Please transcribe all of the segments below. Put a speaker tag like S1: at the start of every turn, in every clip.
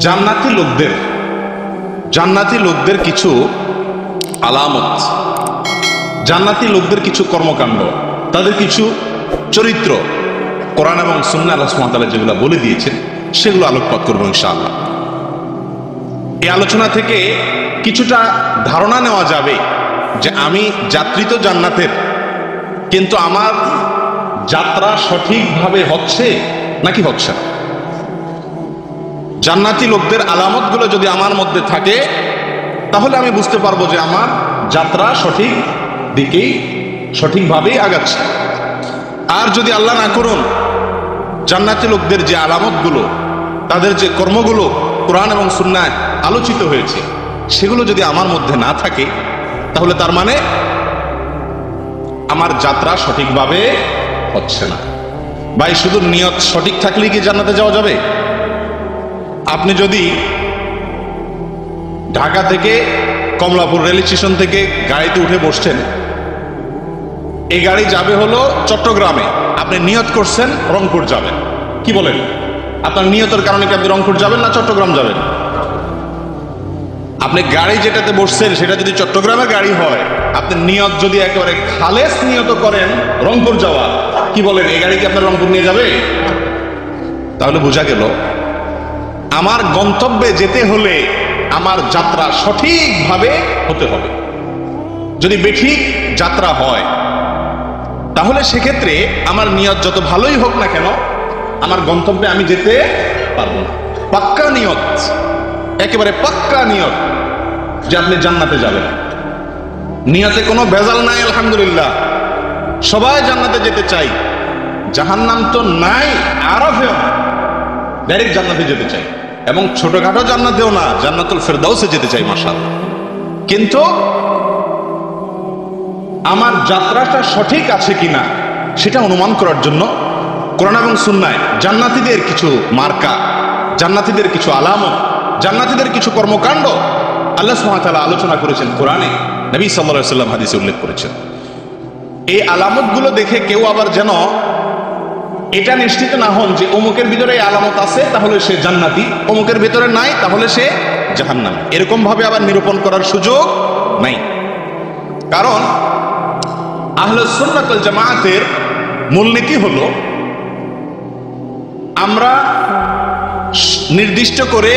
S1: জান্নাতি লোকদের কিছু আলামত, জান্নাতি লোকদের কিছু কর্মকাণ্ড, তাদের কিছু চরিত্র কোরআন এবং সুন্নাহ আল্লাহ সুবহানাহু ওয়া তাআলা যেগুলো বলে দিয়েছেন সেগুলো আলোকপাত করবো ইনশাআল্লাহ। এই আলোচনা থেকে কিছুটা ধারণা নেওয়া যাবে যে আমি যাত্রী তো জান্নাতের, কিন্তু আমার যাত্রা সঠিকভাবে হচ্ছে নাকি হচ্ছে না। জান্নাতি লোকদের আলামতগুলো যদি আমার মধ্যে থাকে তাহলে আমি বুঝতে পারবো যে আমার যাত্রা সঠিক দিকেই সঠিকভাবেই আগাচ্ছে। আর যদি আল্লাহ না করুন জান্নাতি লোকদের যে আলামতগুলো, তাদের যে কর্মগুলো কোরআন এবং সুন্নাহয় আলোচিত হয়েছে সেগুলো যদি আমার মধ্যে না থাকে তাহলে তার মানে আমার যাত্রা সঠিকভাবে হচ্ছে না। ভাই, শুধু নিয়ত সঠিক থাকলে কি জান্নাতে যাওয়া যাবে? আপনি যদি ঢাকা থেকে কমলাপুর রেল স্টেশন থেকে গাড়িতে উঠে বসছেন, এই গাড়ি যাবে হলো চট্টগ্রামে, আপনি নিয়ত করছেন রংপুর যাবেন, কি বলেন? আপনার নিয়তের কারণে কি আপনি রংপুর যাবেন না চট্টগ্রাম যাবেন? আপনি গাড়ি যেটাতে বসছেন সেটা যদি চট্টগ্রামের গাড়ি হয়, আপনি নিয়ত যদি একেবারে খালেস নিয়ত করেন রংপুর যাওয়া, কি বলেন এই গাড়ি কি আপনার রংপুর নিয়ে যাবে? তাহলে বোঝা গেল আমার গন্তব্যে যেতে হলে আমার যাত্রা সঠিকভাবে হতে হবে। যদি বেঠিক যাত্রা হয় তাহলে সেক্ষেত্রে আমার নিয়ত যত ভালোই হোক না কেন আমার গন্তব্যে আমি যেতে পারবো না। পাক্কা নিয়ত, একেবারে পাক্কা নিয়ত যে আপনি জান্নাতে যাবেন, নিয়তে কোনো ভেজাল নাই। আলহামদুলিল্লাহ, সবাই জান্নাতে যেতে চাই, জাহান্নাম তো নাই, আরাফেও না, ডাইরেক্ট জান্নাতে যেতে চাই, এবং ছোটখাটো জান্নাতেও না, জান্নাতুল ফেরদাউসে যেতে চাই মাশাআল্লাহ। কিন্তু আমার যাত্রাটা সঠিক আছে কিনা সেটা অনুমান করার জন্য কোরআন এবং সুন্নাহয় জান্নাতীদের কিছু মার্কা, জান্নাতীদের কিছু আলামত, জান্নাতীদের কিছু কর্মকাণ্ড আল্লাহ সুবহানাহু ওয়া তাআলা আলোচনা করেছেন কোরআনে, নবী সাল্লাল্লাহু আলাইহি ওয়াসাল্লাম হাদিসে উল্লেখ করেছেন। এই আলামতগুলো দেখে কেউ আবার যেন এটা নিশ্চিত না হন যে অমুকের ভিতরে এই আলামত আছে তাহলে সে জান্নাতি, অমুকের ভিতরে নাই তাহলে সে জাহান্নামী, এরকম ভাবে আবার নিরূপণ করার সুযোগ নাই। কারণ আহলুস সুন্নাত ওয়াল জামাআতের মূলনীতি হলো আমরা নির্দিষ্ট করে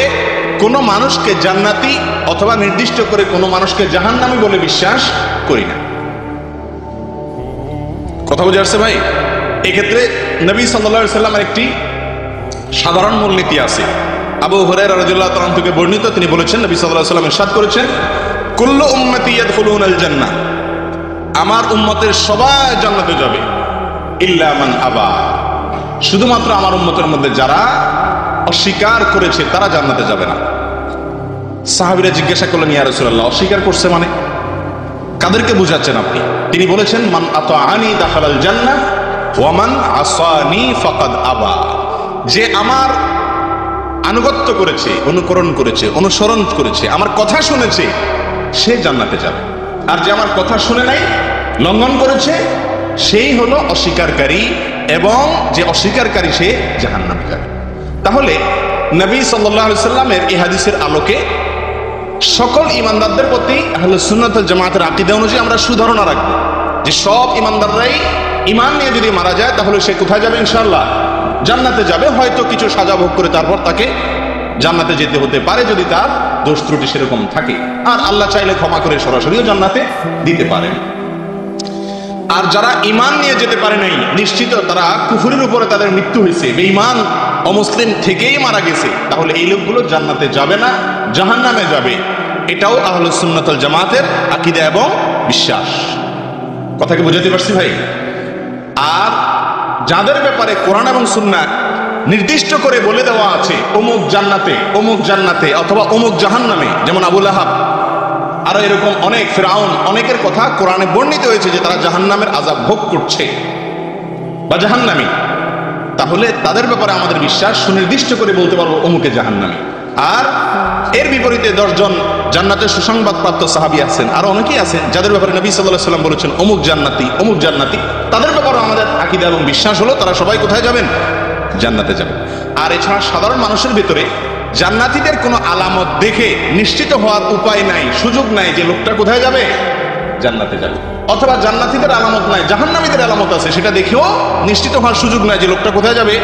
S1: কোনো মানুষকে জান্নাতি অথবা নির্দিষ্ট করে কোনো মানুষকে জাহান্নামী বলে বিশ্বাস করি না। কথা বুঝে আসছে ভাই? এক্ষেত্রে নবী সাল্লাল্লাহু আলাইহি সাল্লামের একটি সাধারণ মূলনীতি আছে। আবু হুরায়রা রাদিয়াল্লাহু তাআলা থেকে বর্ণিত, তিনি বলেছেন নবী সাল্লাল্লাহু আলাইহি সাল্লাম ইরশাদ করেছেন, কুল্লু উম্মতি ইয়াদখুলুনাল জান্নাহ, আমার উম্মতের সবাই জান্নাতে যাবে, ইল্লা মান আবা, শুধুমাত্র আমার উম্মতের মধ্যে যারা অস্বীকার করেছে তারা জান্নাতে যাবে না। সাহাবীরা জিজ্ঞাসা করলেন, ইয়া রাসূলুল্লাহ, অস্বীকার করছে মানে কাদেরকে বুঝাচ্ছেন আপনি? তিনি বলেছেন, মান আতাআনি দাখালাল জান্নাহ ওয়া মান আসানি ফাকাদ আবা, যে আমার আনুগত্য করেছে, অনুকরণ করেছে, অনুসরণ করেছে, আমার কথা শুনেছে, সে জান্নাতে যাবে। আর যে আমার কথা শুনে নাই, লঙ্ঘন করেছে, সেই হলো অস্বীকারী, এবং যে অস্বীকারী সে জাহান্নামে যাবে। তাহলে নবী সাল্লাল্লাহু আলাইহি সাল্লামের এই হাদিসের আলোকে সকল ইমানদারদের প্রতি আহলুস সুন্নাত ওয়াল জামাআতের আকীদা অনুযায়ী আমরা সুধারণা রাখবো যে সব ইমানদাররাই ইমান নিয়ে যদি মারা যায় তাহলে সে কোথায় যাবে? ইনশাআল্লাহ জান্নাতে যাবে। হয়তো কিছু সাজা ভোগ করে তারপর তাকে জান্নাতে যেতে হতে পারে যদি তার দোষ ত্রুটি সেরকম থাকে, আর আল্লাহ চাইলে ক্ষমা করে সরাসরিও জান্নাতে দিতে পারেন। আর যারা ইমান নিয়ে যেতে পারে নাই, নিশ্চিত তারা কুফরের উপরে তাদের মৃত্যু হয়েছে, বেঈমান অমুসলিম থেকেই মারা গেছে, তাহলে এই লোকগুলো জান্নাতে যাবে না, জাহান্নামে যাবে। এটাও আহলুস সুন্নাত ওয়াল জামাআতের আকীদা এবং বিশ্বাস। কথা কি বুঝাতে পারছি ভাই? আর যাদের ব্যাপারে কোরআন এবং সুন্নাহ নির্দিষ্ট করে বলে দেওয়া আছে অমুক জান্নাতে, অমুক জান্নাতে অথবা অমুক জাহান্নামে, যেমন আবু লাহাব, আরো এরকম অনেক, ফিরআউন, অনেকের কথা কোরআনে বর্ণিত হয়েছে যে তারা জাহান্নামের আযাব ভোগ করছে বা জাহান্নামী, তাহলে তাদের ব্যাপারে আমাদের বিশ্বাস সুনির্দিষ্ট করে বলতে পারবো অমুকে জাহান্নামী। আর এর বিপরীতে 10 জন জান্নাতের সুসংবাদপ্রাপ্ত সাহাবী আছেন, আর অনেকেই আছেন যাদের ব্যাপারে নবী সাল্লাল্লাহু আলাইহি ওয়াসাল্লাম বলেছেন অমুক জান্নাতি, অমুক জান্নাতি, তাদের ব্যাপারে আমাদের আকীদা এবং বিশ্বাস হলো তারা সবাই কোথায় যাবেন? জান্নাতে যাবেন। আর এছাড়া সাধারণ মানুষের ভিতরে জান্নাতীদের কোনো আলামত দেখে নিশ্চিত হওয়ার উপায় নাই, সুযোগ নাই যে লোকটা কোথায় যাবে, জান্নাতে যাবে। অথবা জান্নাতীদের আলামত নাই, জাহান্নামীদের আলামত আছে, সেটা দেখেও নিশ্চিত হওয়ার সুযোগ নাই যে লোকটা কোথায় যাবে,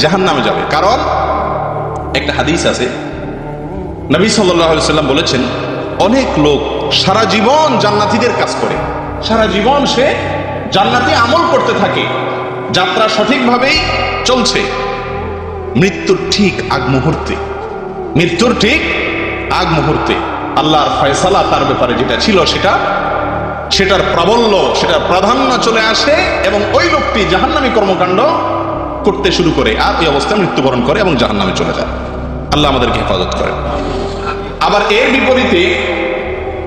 S1: জাহান্নামে যাবে। কারণ একটা হাদিস আছে, নবী সাল্লাল্লাহু আলাইহি ওয়াসাল্লাম বলেছেন, অনেক লোক সারা জীবন জান্নাতীদের কাজ করে, সারা জীবন সে জান্নাতি আমল করতে থাকে, যাত্রা সঠিকভাবেই চলছে, মৃত্যুর ঠিক আগ মুহূর্তে, মৃত্যুর ঠিক আগ মুহূর্তে আল্লাহর ফয়সালা তার ব্যাপারে যেটা ছিল সেটার প্রাবল্য, সেটার প্রাধান্য চলে আসে এবং ওই লোকটি জাহান্নামী কর্মকাণ্ড করতে শুরু করে আর এই অবস্থায় মৃত্যুবরণ করে এবং জাহান্নামে চলে যায়। আল্লাহ আমাদেরকে হেফাজত করেন। আবার এর বিপরীতে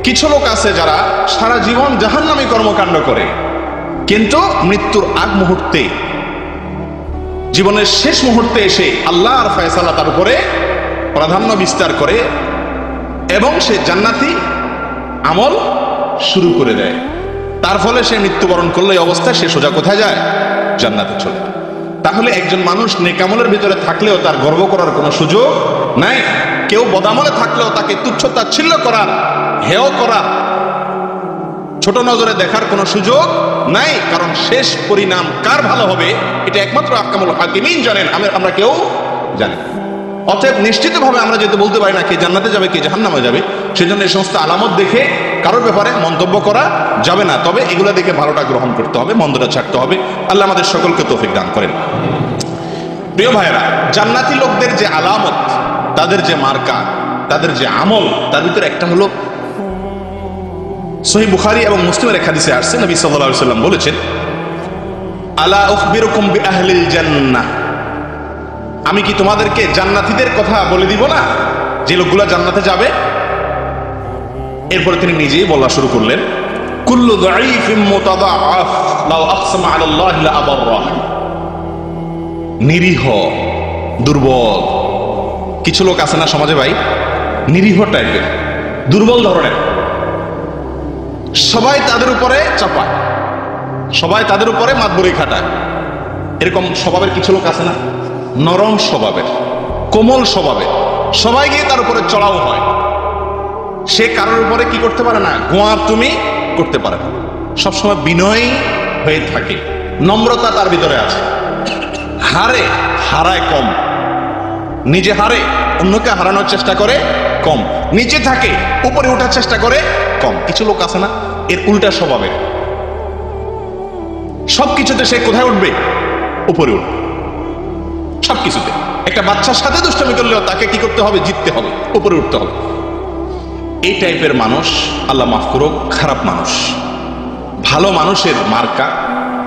S1: কিছু লোক আছে যারা সারা জীবন জাহান্নামী কর্মকাণ্ড করে, কিন্তু মৃত্যুর আগ মুহূর্তে, জীবনের শেষ মুহূর্তে এসে আল্লাহর ফয়সালা তার উপরে প্রাধান্য বিস্তার করে এবং সে জান্নাতি আমল শুরু করে দেয়। তার ফলে সে মৃত্যুবরণ করলে এই অবস্থায় সে সোজা কোথায় যায়, জান্নাতে চলে যায়। তাহলে একজন মানুষ নেকামলের ভিতরে থাকলেও তার গর্ব করার কোনো সুযোগ নাই, কেউ বদামলে থাকলেও তাকে তুচ্ছ তাচ্ছিল্য করার, হেয় করার, ছোট নজরে দেখার কোনো সুযোগ নাই। কারণ শেষ পরিণাম কার ভালো হবে এটা একমাত্র আহকামুল হাকিমিন জানেন, আমরা কেউ জানি। অতএব নিশ্চিতভাবে আমরা যেহেতু বলতে পারি না কে জান্নাতে যাবে কে জাহান্নামে যাবে, সেজন্য এই সমস্ত আলামত দেখে কারোর ব্যাপারে মন্তব্য করা যাবে না। তবে এগুলো দেখে ভালোটা গ্রহণ করতে হবে, মন্দটা ছাড়তে হবে। আল্লাহ আমাদের সকলকে তৌফিক দান করেন। প্রিয় ভাইয়েরা, জান্নাতি লোকদের যে আলামত, তাদের যে মার্কা, তাদের যে আমল, তার ভিতরে একটা হলো সহিহ বুখারী এবং মুসলিমের এক হাদিসে আসছে, নবী সাল্লাল্লাহু আলাইহি ওয়াসাল্লাম বলেছেন, আলা উখবিরুকুম বিআহলিল জান্নাহ, আমি কি তোমাদেরকে জান্নাতীদের কথা বলে দিব না, যে লোকগুলা জান্নাতে যাবে? এরপরে তিনি নিজেই বলা শুরু করলেন, কুল্লু দাঈফিন মুতাদাআফ লাউ আকসামা আলাল্লাহি লা আবাররাহ। নিরীহ, দুর্বল কিছু লোক আছে না সমাজে ভাই, নিরীহ টাইপের, দুর্বল ধরনের, সবাই তাদের উপরে চাপায়, সবাই তাদের উপরে মাতবরি খাটায়। এরকম স্বভাবের কিছু লোক আছে না, নরম স্বভাবের, কোমল স্বভাবের, সবাই গিয়ে তার উপরে চড়াও হয়। সে কারোর উপরে কি করতে পারে না, গোয়ার তুমি করতে পারে না, সবসময় বিনয়ী হয়ে থাকে, নম্রতা তার ভিতরে আছে, হারায় কম, নিজে হারে অন্যকে হারানোর চেষ্টা করে কম, নিচে থাকে উপরে ওঠার চেষ্টা করে কম। কিছু লোক আছে না এর উল্টা স্বভাবের, সবকিছুতে সে কোথায় উঠবে, উপরে উঠবে, সবকিছুতে। একটা বাচ্চার সাথে দুষ্টামি করলেও তাকে কি করতে হবে, জিততে হবে, উপরে উঠতে হবে। এই টাইপের মানুষ আল্লাহ মাফ করুক, খারাপ মানুষ। ভালো মানুষের মার্কা,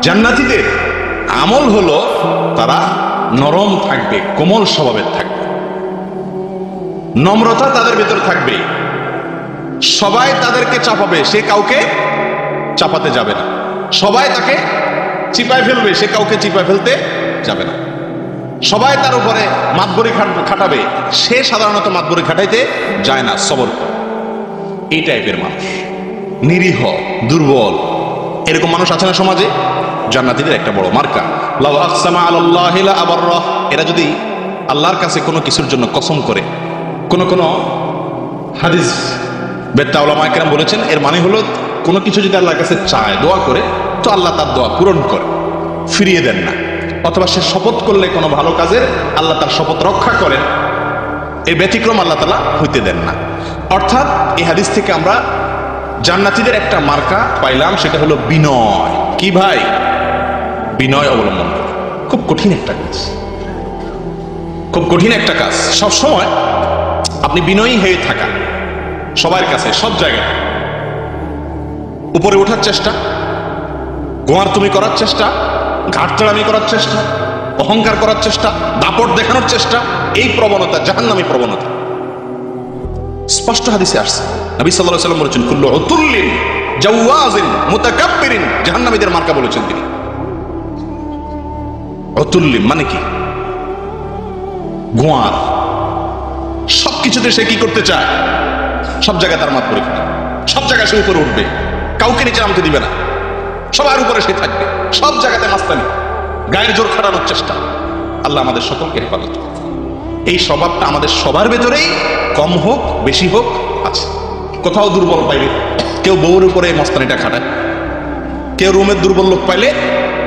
S1: জান্নাতীদের আমল হলো তারা নরম থাকবে, কোমল স্বভাবের থাকবে, নম্রতা তাদের ভিতরে থাকবে, সবাই তাদেরকে চাপাবে, সে কাউকে চাপাতে যাবে না, সবাই তাকে চিপায় ফেলবে, সে কাউকে চিপায় ফেলতে যাবে না, সবাই তার উপরে মাতবরি খাটাবে, সে সাধারণত মাতবরি খাটাইতে যায় না, সবর করে। এই টাইপের মানুষ, নিরীহ, দুর্বল, এরকম মানুষ আছে না সমাজে, জান্নাতীদের একটা বড় মার্কা। লাউ আকসামা আলাল্লাহি লা আবাররাহ, এরা যদি আল্লাহর কাছে কোনো কিছুর জন্য কসম করে, কোন হাদিস বেত্তা উলামায়ে কেরাম বলেছেন এর মানে হলো কোনো কিছু যদি আল্লাহর কাছে চায়, দোয়া করে, তো আল্লাহ তার দোয়া পূরণ করে, ফিরিয়ে দেন না। অথবা সে শপথ করলে কোনো ভালো কাজের, আল্লাহ তার শপথ রক্ষা করেন, এর ব্যতিক্রম আল্লাহ তাআলা হইতে দেন না। অর্থাৎ এই হাদিস থেকে আমরা জান্নাতীদের একটা মার্কা পাইলাম, সেটা হলো বিনয়। কি ভাই, বিনয় অবলম্বন করে। খুব কঠিন একটা কাজ, খুব কঠিন একটা কাজ। সব সময় আপনি বিনয়ী হয়ে থাকা, সবার কাছে, সব জায়গায় উপরে ওঠার চেষ্টা, গোয়ার তুমি করার চেষ্টা, ঘাটতাড়ামি করার চেষ্টা, অহংকার করার চেষ্টা, দাপট দেখানোর চেষ্টা, এই প্রবণতা জাহান্নামী প্রবণতা। স্পষ্ট হাদিসে আসছে, নবী সাল্লাল্লাহু আলাইহি ওয়াসাল্লাম বলেছেন, কুল্লু উতুল্লিন জাওয়াজিন মুতাকাব্বিরিন, জাহান্নামীদের মার্কা বলেছেন তিনি। উতুল্লিন মানে কি, গোয়ার, সবকিছুতে সে কি করতে চায়, সব জায়গায় তার মাতবরি খাটায়, সব জায়গায় সে উপরে উঠবে, কাউকে নিচে নামতে দিবে না, সবার উপরে সে থাকবে, সব জায়গাতে মাস্তানি, গায়ের জোর খাটানোর চেষ্টা। আল্লাহ আমাদের সকলকে হেফাজত করুন। এই স্বভাবটা আমাদের সবার ভেতরেই কম হোক বেশি হোক আছে। কোথাও দুর্বল পাইলে কেউ বউর উপরে এই মস্তানিটা খাটায়, কেউ রুমের দুর্বল লোক পাইলে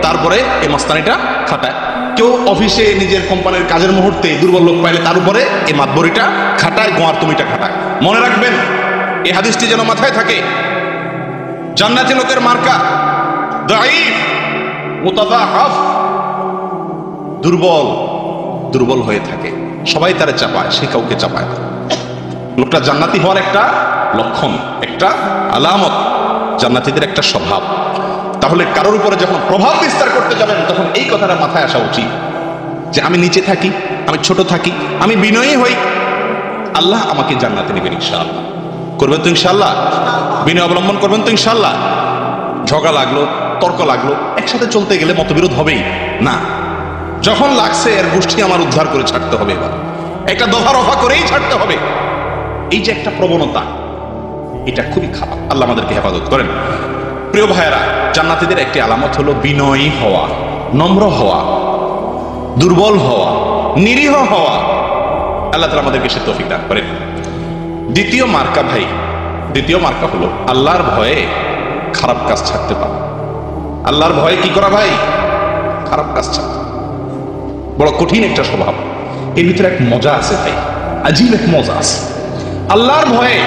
S1: তারপরে এই মস্তানিটা খাটায়, কেউ অফিসে নিজের কোম্পানির কাজের মুহূর্তে দুর্বল লোক পাইলে তার উপরে এই মাতবরিটা খাটায়, গোয়ার তুমিটা খাটায়। মনে রাখবেন এই হাদিসটি যেন মাথায় থাকে, জান্নাতি লোকের মার্কা দাঈফ মুতাদাআফ, দুর্বল দুর্বল হয়ে থাকে, সবাই তারে চাপায়, সে কাউকে চাপায় না। লোকটা জান্নাতি হওয়ার একটা লক্ষণ, একটা আলামত, জান্নাতীদের একটা স্বভাব। তাহলে কারোর উপরে যখন প্রভাব বিস্তার করতে যাবেন তখন এই কথাটা মাথায় আসা উচিত যে আমি নিচে থাকি, আমি ছোট থাকি, আমি বিনয়ী হই, আল্লাহ আমাকে জান্নাতে নেবেন ইনশাআল্লাহ। করবেন তো ইনশাআল্লাহ? বিনয় অবলম্বন করবেন তো ইনশাআল্লাহ? ঝগড়া লাগলো, তর্ক লাগলো, একসাথে চলতে গেলে মতবিরোধ হবেই না। যখন লাগছে এর গোষ্ঠী আমার উদ্ধার করে ছাড়তে হবে, এবার একটা দফা রফা করেই ছাড়তে হবে। এই যে একটা প্রবণতা, এটা খুবই খারাপ। আল্লাহ আমাদেরকে হেফাজত করেন। প্রিয় ভাইয়েরা, জান্নাতীদের একটি আলামত হলো বিনয়ী হওয়া, নম্র হওয়া, দুর্বল হওয়া, নিরীহ হওয়া। আল্লাহ তাআলা আমাদেরকে সে তৌফিক দান করেন। দ্বিতীয় মার্কা ভাই, দ্বিতীয় মার্কা হলো আল্লাহর ভয়ে খারাপ কাজ ছাড়তে পারা। আল্লাহর ভয়ে কি করা ভাই? খারাপ কাজ ছাড়তে। বড় কঠিন একটা স্বভাব, এর ভিতরে এক মজা আছে ভাই, আজীব এক মজা আছে। আল্লাহর ভয়ে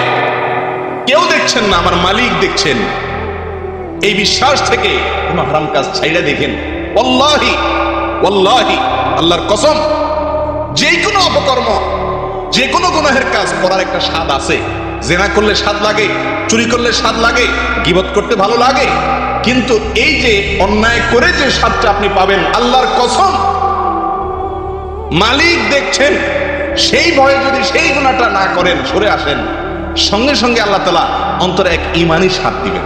S1: কেউ দেখছেন না, আমার মালিক দেখছেন, এই বিশ্বাস থেকে কোন হারাম কাজ ছাইড়া দেখেন। ওয়াল্লাহি ওয়াল্লাহি, আল্লাহর কসম, যে কোনো অপকর্ম, যে কোনো গুনাহের কাজ করার একটা স্বাদ আছে। জেনা করলে স্বাদ লাগে, চুরি করলে স্বাদ লাগে, গীবত করতে ভালো লাগে, কিন্তু এই যে অন্যায় করে যে স্বাদটা আপনি পাবেন, আল্লাহর কসম, মালিক দেখছেন, সেই ভয়ে যদি সেই গুনাহটা না করেন, সরে আসেন, সঙ্গে সঙ্গে আল্লাহ তাআলা অন্তরে এক ঈমানি স্বাদ দিবেন।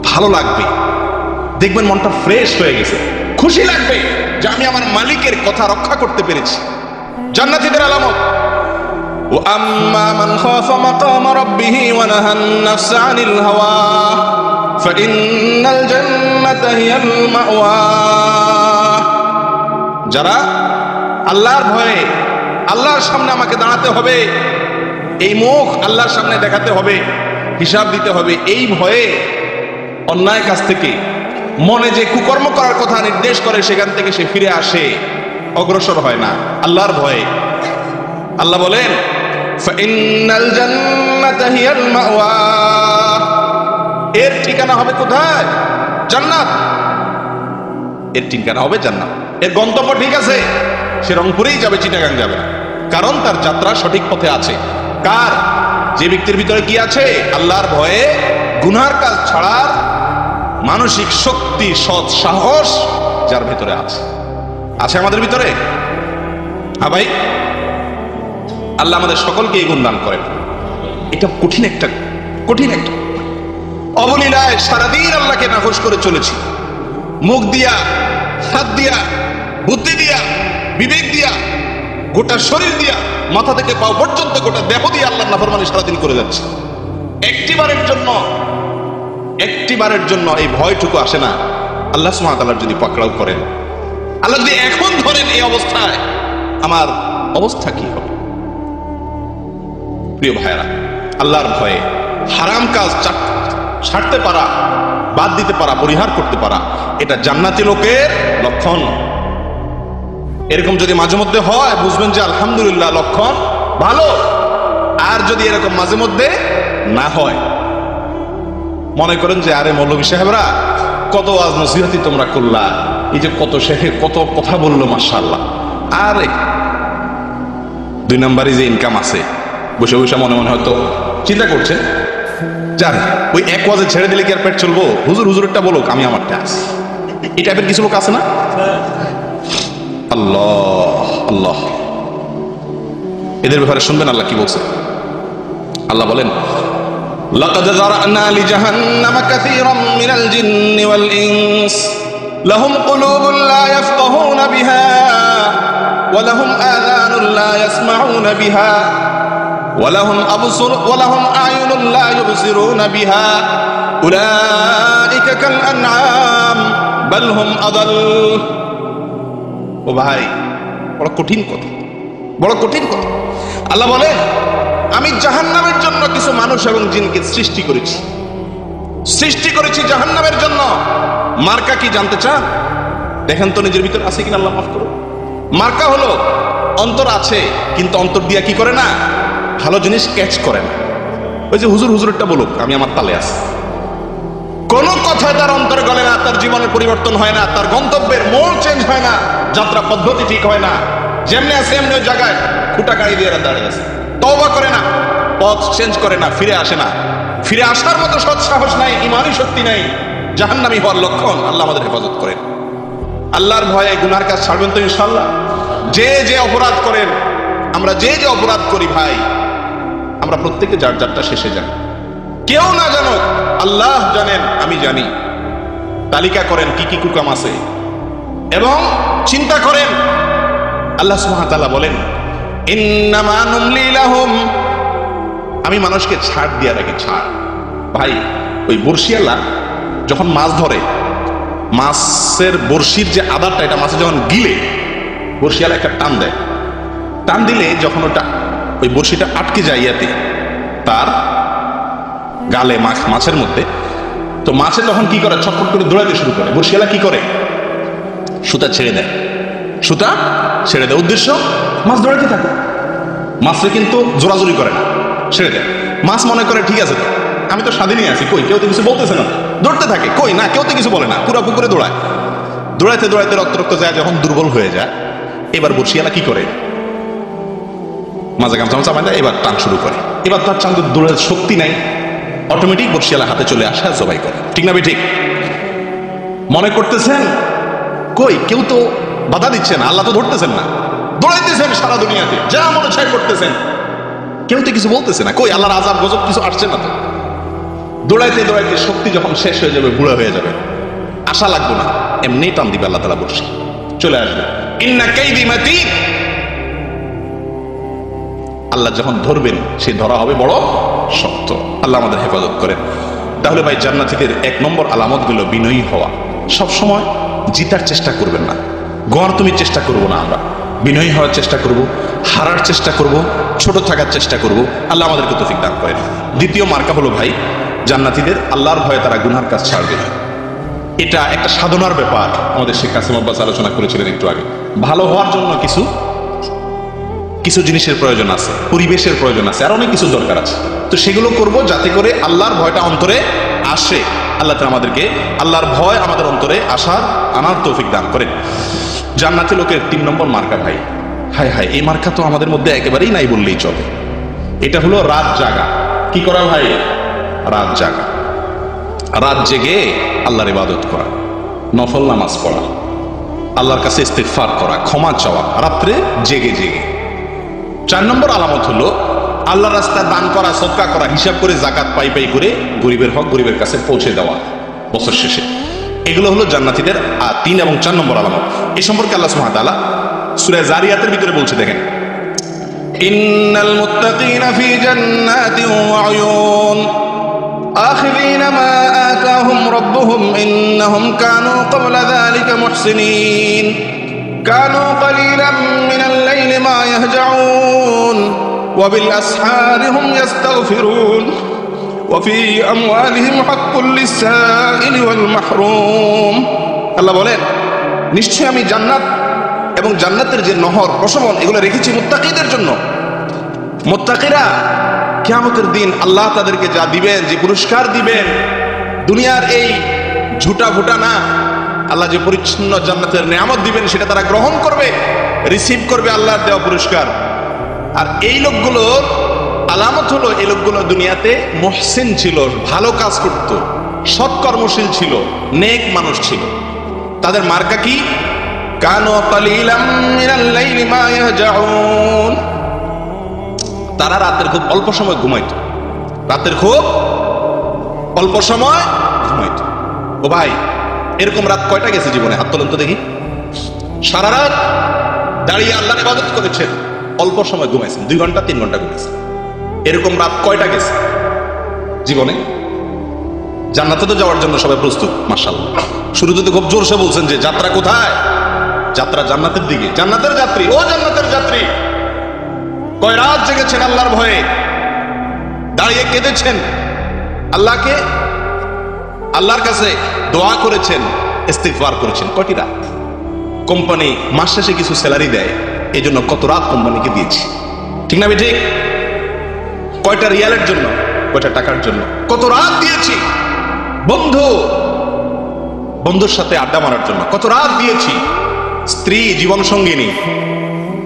S1: ভালো লাগবে, দেখবেন মনটা ফ্রেশ হয়ে গেছে, খুশি লাগবে যে আমি আমার মালিকের কথা রক্ষা করতে পেরেছি। জান্নাতীদের আলামত, وَأَمَّا مَنْ خَافَ مَقَامَ رَبِّهِ وَنَهَى النَّفْسَ عَنِ الْهَوَى فَإِنَّ الْجَنَّةَ هِيَ الْمَأْوَى। যারা আল্লাহর ভয়ে, আল্লাহর সামনে আমাকে দাঁড়াতে হবে, এই মুখ আল্লাহর সামনে দেখাতে হবে, হিসাব দিতে হবে, এই ভয়ে অন্যায় কাজ থেকে, মনে যে কুকর্ম করার কথা নির্দেশ করে সেখান থেকে সে ফিরে আসে, অগ্রসর হয় না, আল্লাহর ভয়ে। আল্লাহ বলেন ফাইন্নাল জান্নাতা হিয়াল মাওয়া, এর ঠিকানা হবে কোথায়? জান্নাত। এর ঠিকানা হবে জান্নাত। এর গন্তব্য ঠিক আছে, সে রংপুরেই যাবে, চিটাগাং যাবে না, কারণ তার যাত্রা সঠিক পথে আছে। কার? যে ব্যক্তির ভিতরে কি আছে? আল্লাহর ভয়ে গুনার কাজ ছাড়ার মানসিক শক্তি, সৎ সাহস যার ভিতরে আছে। আছে আমাদের ভিতরে? হ্যাঁ ভাই, আল্লাহ আমাদের সকলকে এই গুণ দান করেন। এটা কঠিন একটা অবলীলায় সারাদিন আল্লাহকে নাকশ করে চলেছি, মুখ দিয়া, হাত দিয়া, বুদ্ধি দিয়া, বিবেক দিয়া, গোটা শরীর দিয়া, মাথা থেকে পা পর্যন্ত গোটা দেহ দিয়ে আল্লাহর নাফরমানি সারাদিন করে যাচ্ছে। একটিবারের জন্য এই ভয়টুকু আসে না আল্লাহ সুবহানাহু ওয়া তাআলা যদি পাকড়াও করেন, আল্লাহ যদি এখন ধরেন এই অবস্থায়, আমার অবস্থা কি হবে? প্রিয় ভাইরা, আল্লাহর ভয়ে হারাম কাজ ছাড়তে পারা, বাদ দিতে পারা, পরিহার করতে পারা, এটা জান্নাতি লোকের লক্ষণ। এরকম যদি মাঝে মধ্যে হয়, বুঝবেন যে আলহামদুলিল্লাহ, লক্ষণ ভালো। আর যদি এরকম মাঝে মধ্যে না হয়, মনে করেন যে আরে মৌলভী সাহেবরা কত ওয়াজ নসিহতি তোমরা করলা, এই যে কত শেখে কত কথা বললো, মাশাআল্লাহ, আর 2 নম্বরে যে ইনকাম আছে, বসে বসে মনে মনে হয়তো চিন্তা করছেন, জান ওই এক ওয়াজে ছেড়ে দিলে কি আর পেট চলবো? হুজুরেরটা বলুক, আমি আমারটা আছি। এই টাইপের কিছু লোক আছে না? আল্লাহ আল্লাহ, এদের ব্যাপারে শুনবেন আল্লাহ কি বলছে। আল্লাহ বলেন লাকাদ যারানা লিজাহান্নামা কাসীরাম মিনাল জিন্নি ওয়াল ইনস লাহুম কুলুবুন লা ইয়াফকাহুনা বিহা ওয়া লাহুম আযানুন লা ইয়াসমাউনা বিহা ওয়া লাহুম আবসুর ওয়া লাহুম আ'য়ুনুন লা ইউবসিরুনা বিহা উলাইকা কাল আনআম বাল হুম আদাল। ও ভাই, বড় কঠিন কথা। বড় কঠিন কথা। আল্লাহ বলেন, আমি জাহান্নামের জন্য কিছু মানুষ এবং জিনকে সৃষ্টি করেছি জাহান্নামের জন্য। মার্কা কি জানতে চান? দেখেন তো নিজের ভিতর আছে কিনা, আল্লাহ মাফ করো। মার্কা হলো অন্তর আছে, কিন্তু অন্তর দিয়া কি করে না, ভালো জিনিস ক্যাচ করে না। ওই যে হুজুরটা বলুক আমি আমার তালে আছি, কোন কথায় তার অন্তরে গলে না, তার জীবনের পরিবর্তন হয় না, তার গন্তব্যের মোড় চেঞ্জ হয় না, যাত্রা পদ্ধতি ঠিক হয় না, যেমনি আছে এমনি ওই জায়গায় খুঁটা গাড়ি দিয়ে দাঁড়িয়ে আছে, তওবা করে না, পথ চেঞ্জ করে না, ফিরে আসে না, ফিরে আসার মতো সৎ সাহস নাই, ইমানি শক্তি নাই, জাহান্নামী হওয়ার লক্ষণ। আল্লাহ আমাদের হেফাজত করেন। আল্লাহর ভয়ে গুনার কাজ ছাড়বেন তো ইনশাআল্লাহ। যে অপরাধ করেন, আমরা যে অপরাধ করি ভাই, আমরা প্রত্যেকে যার যারটা শেষে জানি। কেউ না জানো, আল্লাহ জানেন, আমি জানি। তালিকা করেন কি কি কুকাম আছে এবং চিন্তা করেন। আল্লাহ সুবহানাহু ওয়া তাআলা বলেন, ইন্নামা নুমলি লাহুম, আমি মানুষকে ছাড় দিয়ে রাখি, ছাড়। ভাই ওই বর্ষিয়ালা যখন মাছ ধরে, মাছের বর্ষির যে আদারটা, এটা মাছে যখন গিলে, বর্ষিয়ালা একটা টান দেয়, টান দিলে যখন ওটা ওই বর্ষিটা আটকে যায় ইয়াতে, তার গালে মাছের মধ্যে, তো মাছে তখন কি করে, ছটফট করে দৌড়াতে শুরু করে। বর্ষিয়ালা কি করে, সুতা ছেড়ে দেয়, উদ্দেশ্য মাছ দৌড়াতে থাকে। মাছে কিন্তু জোরাজুরি করে না, ছেড়ে দেয়। মাছ মনে করে ঠিক আছে, তো আমি তো স্বাধীনই আছি, কই কেউ তো কিছু বলতেছে না, দৌড়তে থাকে, কই না কেউ তো কিছু বলে না, পুরা পুকুরে দৌড়াইতে রক্ত যায়, যখন দুর্বল হয়ে যায়, এবার বর্ষিয়ালা কি করে, মাঝে গামছা চাপায় দেয়, এবার টান শুরু করে। এবার তার চান দৌড়ার শক্তি নাই, অটোমেটিক বর্ষিয়ালা হাতে চলে আসে, জবাই করে। ঠিক না ভাই? ঠিক মনে করতেছেন, কই কেউ তো বাধা দিচ্ছে না, আল্লাহ তো ধরতেছেন না, দৌড়াইতেছেন সারা দুনিয়াতে, যা মনে চাই করতেছেন, কেউ তো কিছু বলতেছে না, কই আল্লাহর আযাব গজব কিছু আসছে না তো। দৌড়াইতে শক্তি যখন শেষ হয়ে যাবে, বুড়া হয়ে যাবে, আশা লাগবে না, এমনি টান দিবে আল্লাহ তাআলা, বর্ষি চলে আসবে। ইন্না কাইদি মাতীন, আল্লাহ যখন ধরবেন, সে ধরা হবে বড় শক্ত। আল্লাহ আমাদের হেফাজত করেন। তাহলে ভাই জান্নাতীদের 1 নম্বর আলামত হলো বিনয়ী হওয়া। সব সময় জিতার চেষ্টা করবেন না, গড় তুমি চেষ্টা করবো না, আমরা বিনয়ী হওয়ার চেষ্টা করব, হারার চেষ্টা করব, ছোট থাকার চেষ্টা করব। আল্লাহ আমাদেরকে তৌফিক দান করেন। দ্বিতীয় মার্কা হলো ভাই জান্নাতীদের আল্লাহর ভয়ে তারা গুনার কাজ ছাড়বে না। এটা একটা সাধনার ব্যাপার। আমাদের শেখ কাসেম আব্বাস আলোচনা করেছিলেন একটু আগে। ভালো হওয়ার জন্য কিছু জিনিসের প্রয়োজন আছে, পরিবেশের প্রয়োজন আছে, আর অনেক কিছু দরকার আছে। তো সেগুলো করব যাতে করে আল্লাহর ভয়টা অন্তরে আসে। আল্লাহ তাআলা আমাদেরকে আল্লাহর ভয় আমাদের অন্তরে আনার তৌফিক দান করেন। জান্নাতি লোকের 3 নম্বর মার্কা ভাই, হায় হায়, এই মার্কা তো আমাদের মধ্যে একেবারেই নাই বললেই চলে। এটা হলো রাত জাগা। কি করা ভাই? রাত জাগা, রাত জেগে আল্লাহর ইবাদত করা, নফল নামাজ পড়া, আল্লাহর কাছে ইস্তিগফার করা, ক্ষমা চাওয়া, রাত্রে জেগে জেগে। 4 নম্বর আলামত হলো আল্লাহর রাস্তায় দান করা, সদকা করা, হিসাব করে জাকাত পাই করে গরিবের হক গরিবের কাছে পৌঁছে দেওয়া বছর শেষে। এগুলো হলো জান্নাতীদের 3 এবং 4 নম্বর আলামত। এই সম্পর্কে আল্লাহ সুবহানাহু ওয়া তাআলা সূরা যারিয়াতের ভিতরে বলছে, দেখেন, ইন্নাল মুত্তাকিনা ফি জান্নাতিন ওয়া উয়ুন আখিযিনা মা আতাহুম রাব্বুহুম ইন্নাহুম কানু ক্বাবলা যালিকা মুহসিনিন কানু ক্বালিলাম মিনাল লাইলি মা ইয়াহজাউন ওয়া বিল আসহারি হুম ইস্তাগফিরুন ওয়া ফি আমওয়ালিহিম হাক্কুল লিস-সাইলি ওয়াল মাহরুম। আল্লাহ বলেন, নিশ্চয় আমি জান্নাত এবং জান্নাতের যে নহর, প্রশমন, এগুলো রেখেছি মুত্তাকিদের জন্য। মুত্তাকিরা কিয়ামতের দিন আল্লাহ তাদেরকে যা দিবেন, যে পুরস্কার দিবেন, দুনিয়ার এই ঝুটা ভুটা না, আল্লাহ যে পরিচ্ছন্ন জান্নাতের নিয়ামত দিবেন সেটা তারা গ্রহণ করবে, রিসিভ করবে আল্লাহর দেওয়া পুরস্কার। আর এই লোকগুলোর আলামত হলো, এই লোকগুলো দুনিয়াতে মুহসিন ছিল, ভালো কাজ করত, সৎকর্মশীল ছিল, নেক মানুষ ছিল। তাদের মার্কা কি? কানু কালিলাম মিনাল লাইলি মা ইয়াহজাউন, তারা রাতের খুব অল্প সময় ঘুমাইতো, রাতের খুব অল্প সময় ঘুমাইতো। ও ভাই, এরকম রাত কয়টা গেছে জীবনে? হাত তোলেন তো দেখি। সারা রাত দাঁড়িয়ে আল্লাহর ইবাদত করেছেন, অল্প সময় ঘুমাইছেন, 2 ঘন্টা 3 ঘন্টা ঘুমাইছেন, এরকম রাত কয়টা গেছে জীবনে? জান্নাতে তো যাওয়ার জন্য সবাই প্রস্তুত, মাশাআল্লাহ। শুরুতে তো খুব জোরসে বলছেন যে যাত্রা কোথায়? যাত্রা জান্নাতের দিকে, জান্নাতের যাত্রী, ও জান্নাতের যাত্রী, কয় রাত জেগেছেন আল্লাহর ভয়ে, দাঁড়িয়ে কেঁদেছেন, আল্লাহর কাছে দোয়া করেছেন, ইস্তিগফার করেছেন। কয়টি রাত? কোম্পানি মাস শেষে কিছু স্যালারি দেয়, এই জন্য কত রাত কোম্পানিকে দিয়েছি, ঠিক না ঠিক? কয়টা রিয়ালের জন্য, কয়টা টাকার জন্য কত রাত দিয়েছি। বন্ধুর সাথে আড্ডা মারার জন্য কত রাত দিয়েছি। স্ত্রী, জীবন সঙ্গিনী,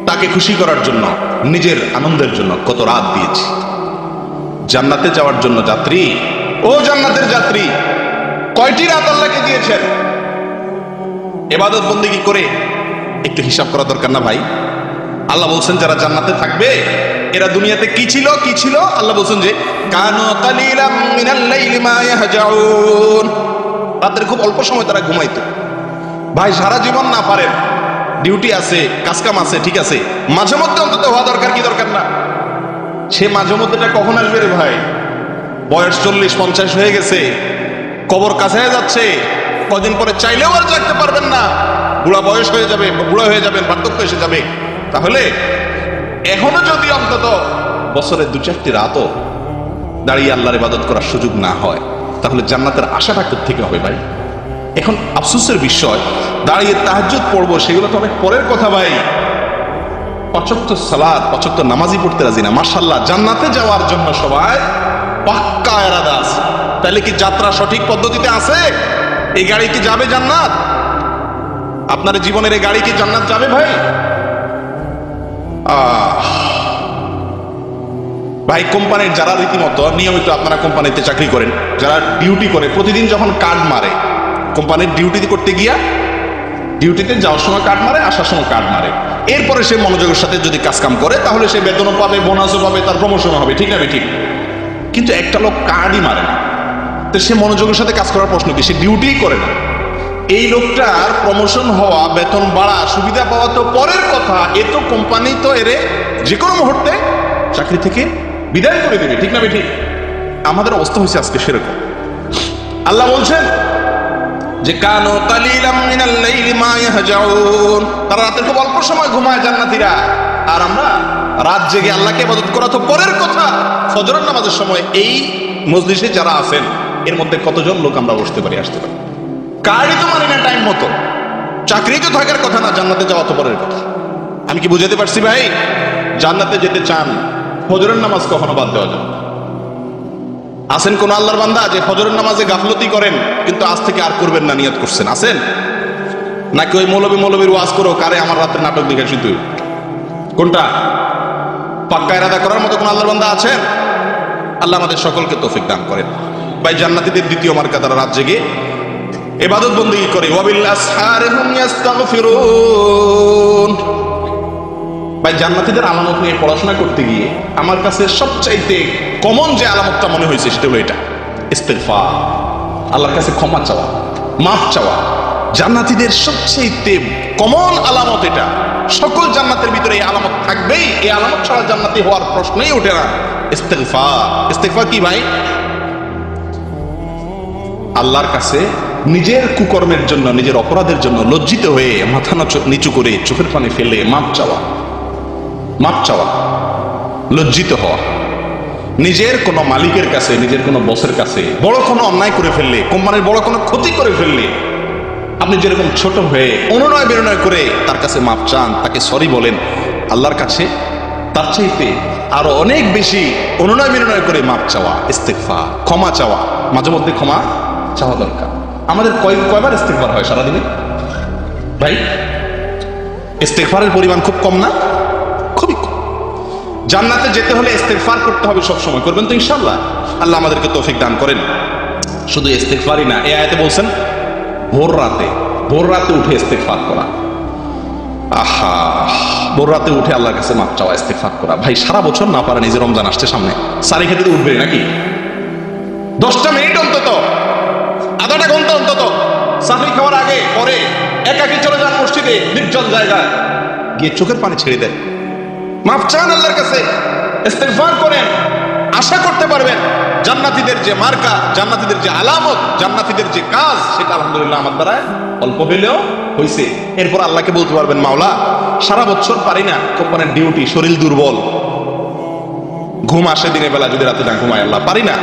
S1: তাকে খুশি করার জন্য, নিজের আনন্দের জন্য কত রাত দিয়েছি। জান্নাতে যাওয়ার জন্য যাত্রী, ও জান্নাতের যাত্রী, কয়টি রাত আল্লাহকে দিয়েছেন? ইবাদত বন্দেগী করে একটু হিসাব করা দরকার না ভাই? আল্লাহ বলছেন যারা জান্নাতে থাকবে এরা দুনিয়াতে কি ছিল? আল্লাহ বলছেন যে কানু কালিলাম মিনাল লাইলি মা ইয়াহজাউন, রাতের খুব অল্প সময় তারা ঘুমাইতো। ভাই সারা জীবন না পারেন, ডিউটি আছে, কাজকাম আছে, ঠিক আছে, মাঝে মধ্যে অন্তত হওয়া দরকার, কি দরকার না? সে মাঝে মধ্যেটা কখন আসবে রে ভাই? বয়স 40-50 হয়ে গেছে, কবর কাছে যাচ্ছে, কদিন পরে চাইলেও আর জাগতে পারবেন না, বুড়া বয়স হয়ে যাবে, বুড়া হয়ে যাবেন, বার্ধক্য এসে যাবে। তাহলে এখনো যদি অন্তত বছরে 2-4টি রাতও দাঁড়িয়ে আল্লাহর ইবাদত করার সুযোগ না হয়, তাহলে জান্নাতের আশাটা কোত্থেকে হবে ভাই? এখন আফসোসের বিষয়, দাঁড়িয়ে তাহাজ্জুদ পড়বো সেগুলো তো অনেক পরের কথা ভাই। 5 ওয়াক্ত সালাত, 5 ওয়াক্ত নামাজই পড়তে রাজি না। মাশাআল্লাহ, জান্নাতে যাওয়ার জন্য সবাই পাক্কা ইরাদা আছে। তাহলে কি যাত্রা সঠিক পদ্ধতিতে আছে? এই গাড়ি কি যাবে জান্নাত? আপনার জীবনের এই গাড়ি কি জান্নাত যাবে ভাই? ভাই কোম্পানির যারা রীতিমতো নিয়মিত, আপনারা কোম্পানিতে চাকরি করেন, যারা ডিউটি করে, প্রতিদিন যখন কার্ড মারে, কোম্পানির ডিউটি করতে গিয়া ডিউটিতে যাওয়ার সময় কার্ড মারে, আসার সময় কার্ড মারে, এরপরে সে মনোযোগের সাথে যদি কাজ কাম করে তাহলে সে বেতনও পাবে, বোনাসও পাবে, তার প্রমোশনও হবে, ঠিক না ঠিক? কিন্তু একটা লোক কার্ডই মারে না, তো সে মনোযোগের সাথে কাজ করার প্রশ্ন কি? সে ডিউটিই করে না। এই লোকটার প্রমোশন হওয়া, বেতন বাড়া, সুবিধা পাওয়া তো পরের কথা, এ তো কোম্পানি তো এরে যে কোনো মুহূর্তে চাকরি থেকে বিদায় করে দেবে, ঠিক না ঠিক? আমাদের অবস্থা হয়েছে আজকে সেরকম। আল্লাহ বলছেন যে কানু কালিলাম মিনাল লাইলি মা ইয়াহজাউন, তারা রাতের খুব অল্প সময় ঘুমায় জান্নাতীরা, আর আমরা রাত জেগে আল্লাহকে ইবাদত করা তো পরের কথা। ফজরের নামাজের সময় এই মজলিসে যারা আছেন এর মধ্যে কতজন লোক আমরা বসতে পারি, আসতে পারি? কারই তো মানি না টাইম মতো, চাকরি তো থাকার কথা না, জান্নাতে যাওয়া তো পরের কথা। আমি কি বুঝাতে পারছি ভাই? জান্নাতে যেতে চান, ফজরের নামাজ কখনো বাদ দেওয়া যাবে না। আছেন কোন আল্লাহর বান্দা যে ফজরের নামাজে গাফলতি করেন কিন্তু আজ থেকে আর করবেন না নিয়ত করছেন? আছেন নাকি ওই মৌলবীর ওয়াজ করো কারে আমার রাতের নাটক দেখে শুধু? কোনটা? পাক্কা ইরাদা করার মতো কোন আল্লাহর বান্দা আছেন? আল্লাহ আমাদের সকলকে তৌফিক দান করেন। ভাই জান্নাতীদের দ্বিতীয় মার্কা, তারা রাত জেগে ইবাদত বন্দেগী করে। ওয়াবিল আসহারি হুম ইস্তাগফিরুন। ভাই জান্নাতীদের আলামত নিয়ে পড়াশোনা করতে গিয়ে আমার কাছে সবচাইতে কমন যে আলামতটা মনে হয়েছে সেটা হলো এটা, ইস্তিগফার, আল্লাহর কাছে ক্ষমা চাওয়া, মাফ চাওয়া। জান্নাতীদের সবচাইতে কমন আলামত এটা। সকল জান্নাতের ভিতরে এই আলামত থাকবেই, এই আলামত ছাড়া জান্নাতি হওয়ার প্রশ্নই ওঠে না। ইস্তিগফার। ইস্তিগফার কি ভাই? আল্লাহর কাছে নিজের কুকর্মের জন্য, নিজের অপরাধের জন্য লজ্জিত হয়ে মাথা নিচু করে চোখের পানি ফেলে মাপ চাওয়া, লজ্জিত হওয়া। নিজের কোনো মালিকের কাছে, নিজের কোনো বসের কাছে বড় কোনো অন্যায় করে ফেললে, কোম্পানির বড় কোনো ক্ষতি করে ফেললে, আপনি যেরকম ছোট হয়ে অনুনয় বিনয় করে তার কাছে মাপ চান, তাকে সরি বলেন, আল্লাহর কাছে তার চাইতে আরো অনেক বেশি অনুনয় বিনয় করে মাপ চাওয়া, ইস্তিগফার, ক্ষমা চাওয়া। মাঝে মধ্যে ক্ষমা চাওয়া দরকার। আমাদের কয়বার ইস্তিগফার হয় সারাদিনে ভাই? ইস্তিগফারের পরিমাণ খুব কম না? খুবই কম। জান্নাতে যেতে হলে ইস্তিগফার করতে হবে সব সময়। করবেন তো ইনশাআল্লাহ? আল্লাহ আমাদেরকে তৌফিক দান করেন। শুধু ইস্তিগফারই না, এই আয়াতে বলছেন ভোর রাতে উঠে ইস্তিগফার করা। আহা, ভোর রাতে উঠে আল্লাহর কাছে মাপ চাওয়া, ইস্তিগফার করা। ভাই সারা বছর না পারেন, এই যে রমজান আসছে সামনে, সারি খেতে উঠবে নাকি? 10টা মিনিট অন্তত, আধাটা ঘন্টা অন্তত সাহরি খাওয়ার আগে পরে একাকি চলে যান মসজিদে, নির্জন জায়গায় গিয়ে চোখের পানি ছেড়ে দেন, মাফ চান আল্লাহর কাছে, ইস্তিগফার করেন। আশা করতে পারবেন জান্নাতীদের যে মার্কা, জান্নাতীদের যে আলামত, জান্নাতীদের যে কাজ, সেটা আলহামদুলিল্লাহ আমার দ্বারা অল্প হইলেও হয়েছে। এরপর আল্লাহকে বলতে পারবেন, মাওলা সারা বছর পারি না, কোম্পানির ডিউটি, শরীর দুর্বল, ঘুম আসে দিনের বেলা, যদি রাতে না ঘুমাই আল্লাহ পারি না,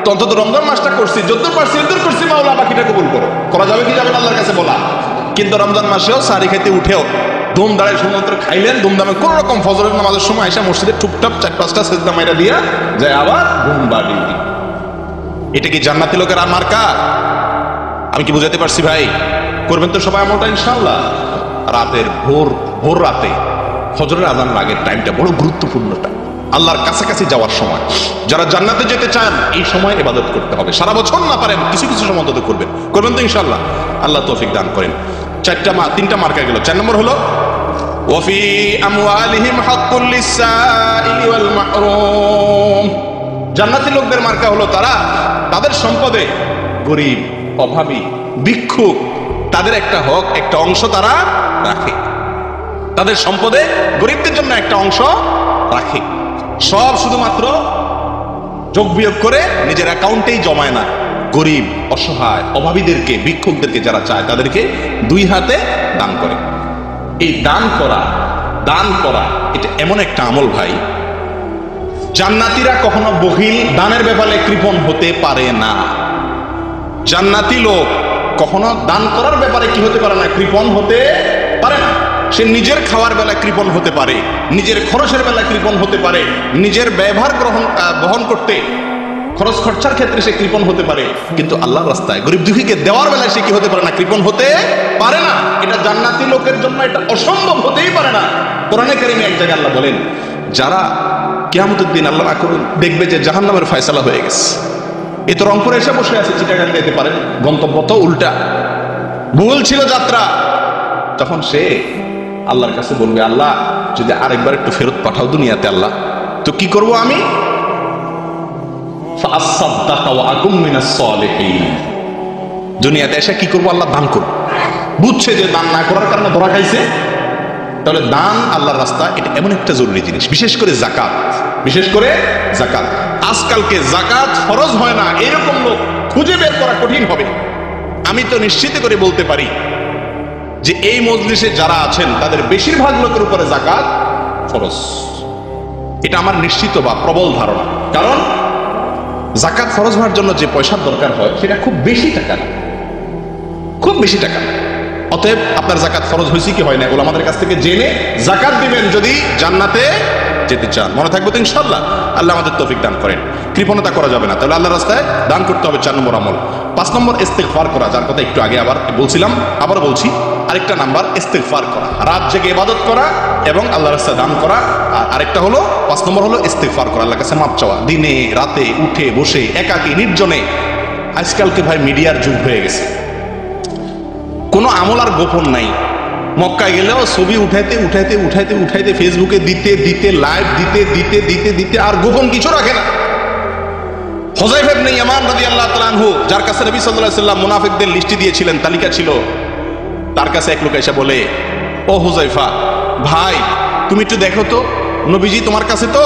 S1: তো অন্তত রমজান মাসটা করছি, যতদূর পারছি এতদূর করছি, মাওলা বাকিটা কবুল করো। করা যাবে কি যাবে না আল্লাহর কাছে বলা। কিন্তু রমজান মাসেও সারি খাইতে উঠেও ধুম দাঁড়ায় শুধুমাত্র খাইলেন, ধুমধামে কোন রকম ফজরের নামাজের সময় এসে মসজিদে টুপটাপ 4-5টা সেজদা মাইরা দিয়া যায়, আবার ঘুম বাড়ি। এটা কি জান্নাতি লোকের আর মার্কা? আমি কি বুঝাতে পারছি ভাই? করবেন তো সবাই আমলটা ইনশাআল্লাহ। রাতের ভোর রাতে ফজরের আজানের আগের টাইমটা বড় গুরুত্বপূর্ণ টাইম, আল্লাহর কাছাকাছি যাওয়ার সময়। যারা জান্নাতে যেতে চান এই সময় ইবাদত করতে হবে। সারা বছর না পারেন, কিছু কিছু সময় অন্তত করবেন তো ইনশাআল্লাহ। আল্লাহ তৌফিক দান করেন। তিনটা মার্কা গেল। 4 নম্বর হলো ওয়াফি আমওয়ালিহিম হাক্কুল লিসাইলি ওয়াল মাহরুম। জান্নাতি লোকদের মার্কা হলো তাদের সম্পদে গরিব, অভাবী, ভিক্ষুক, তাদের একটা হক, একটা অংশ তারা রাখে। তাদের সম্পদে গরিবদের জন্য একটা অংশ রাখে। সব শুধুমাত্র যোগ বিয়োগ করে নিজের অ্যাকাউন্টেই জমায় না। গরিব, অসহায়, অভাবীদেরকে, ভিক্ষুকদেরকে যারা চায় তাদেরকে 2 হাতে দান করে। এই দান করা এটা এমন একটা আমল ভাই, জান্নাতীরা কখনো বখিল, দানের ব্যাপারে কৃপণ হতে পারে না। জান্নাতি লোক কখনো দান করার ব্যাপারে কি হতে পারে না? কৃপণ হতে পারে না। সে নিজের খাওয়ার বেলা কৃপণ হতে পারে, নিজের খরচের বেলা কৃপণ হতে পারে, নিজের ব্যবহার বহন করতে খরচ খরচার ক্ষেত্রে সে কৃপণ হতে পারে, কিন্তু আল্লাহর রাস্তায় গরিব দুঃখীকে দেওয়ার বেলায় সে কি হতে পারে না? কৃপণ হতে পারে না। এটা জান্নাতি লোকের জন্য এটা অসম্ভব হতেই পারে না। কোরআনে কারিমে এক জায়গায় আল্লাহ বলেন, যারা কিয়ামতের দিন আল্লাহ না করুন দেখবে যে জাহান্নামের ফয়সালা হয়ে গেছে। এ তো রংপুরে এসে বসে আছে, চিটাগাং যেতে পারেন, গন্তব্য তো উল্টা, ভুল ছিল যাত্রা। তখন সে আল্লাহর কাছে বলবে, আল্লাহ যদি আরেকবার একটু ফেরত পাঠাও দুনিয়াতে আল্লাহ, তো কি করব আমি? দুনিয়াতে এসে কি করবো? আল্লাহ দান করবো। বুঝছে যে দান না করার কারণে ধরা খাইছে, তাহলে দান আল্লাহর রাস্তা এটা এমন একটা জরুরি জিনিস। বিশেষ করে জাকাত। আজকালকে জাকাত ফরজ হয় না এরকম লোক খুঁজে বের করা কঠিন হবে। আমি তো নিশ্চিত করে বলতে পারি যে এই মজলিসে যারা আছেন তাদের বেশিরভাগ লোকের উপরে জাকাত ফরজ। এটা আমার নিশ্চিত বা প্রবল ধারণা। কারণ জাকাত ফরজ হওয়ার জন্য যে পয়সার দরকার হয় সেটা খুব বেশি টাকা না। অতএব আপনার জাকাত ফরজ হয়েছে কি হয় না এগুলো আমাদের কাছ থেকে জেনে জাকাত দিবেন যদি জান্নাতে যেতে চান। মনে থাকবে তো ইনশাআল্লাহ। আল্লাহ আমাদের তৌফিক দান করেন। কৃপণতা করা যাবে না, তাহলে আল্লাহর রাস্তায় দান করতে হবে। 4 নম্বর আমল। 5 নম্বর ইস্তিগফার করা, যার কথা একটু আগে আবার বলছিলাম, আবার বলছি। আরেকটা নাম্বার ইস্তিগফার করা, রাত জেগে ইবাদত করা এবং আল্লাহর রাস্তায় দান করা। আর আরেকটা হলো 5 নম্বর হলো ইস্তিগফার করা, আল্লাহর কাছে মাপ চাওয়া, দিনে রাতে উঠে বসে একাকী নির্জনে। আজকালকে ভাই মিডিয়ার যুগ হয়ে গেছে, কোনো আমল আর গোপন নাই। মক্কায় গেলেও ছবি উঠাইতে ফেসবুকে দিতে লাইভ দিতে আর গোপন কিছু রাখে না। হুযায়ফা ইবনে ইয়ামান রাদিয়াল্লাহু তাআলা আনহু, যার কাছে নবী সাল্লাল্লাহু আলাইহি ওয়াসাল্লাম মুনাফিকদের লিস্ট দিয়েছিলেন, তালিকা ছিল, তার কাছে এক লোক এসে বলে, ও হুযায়ফা ভাই তুমি একটু দেখো তো, নবীজি তোমার কাছে তো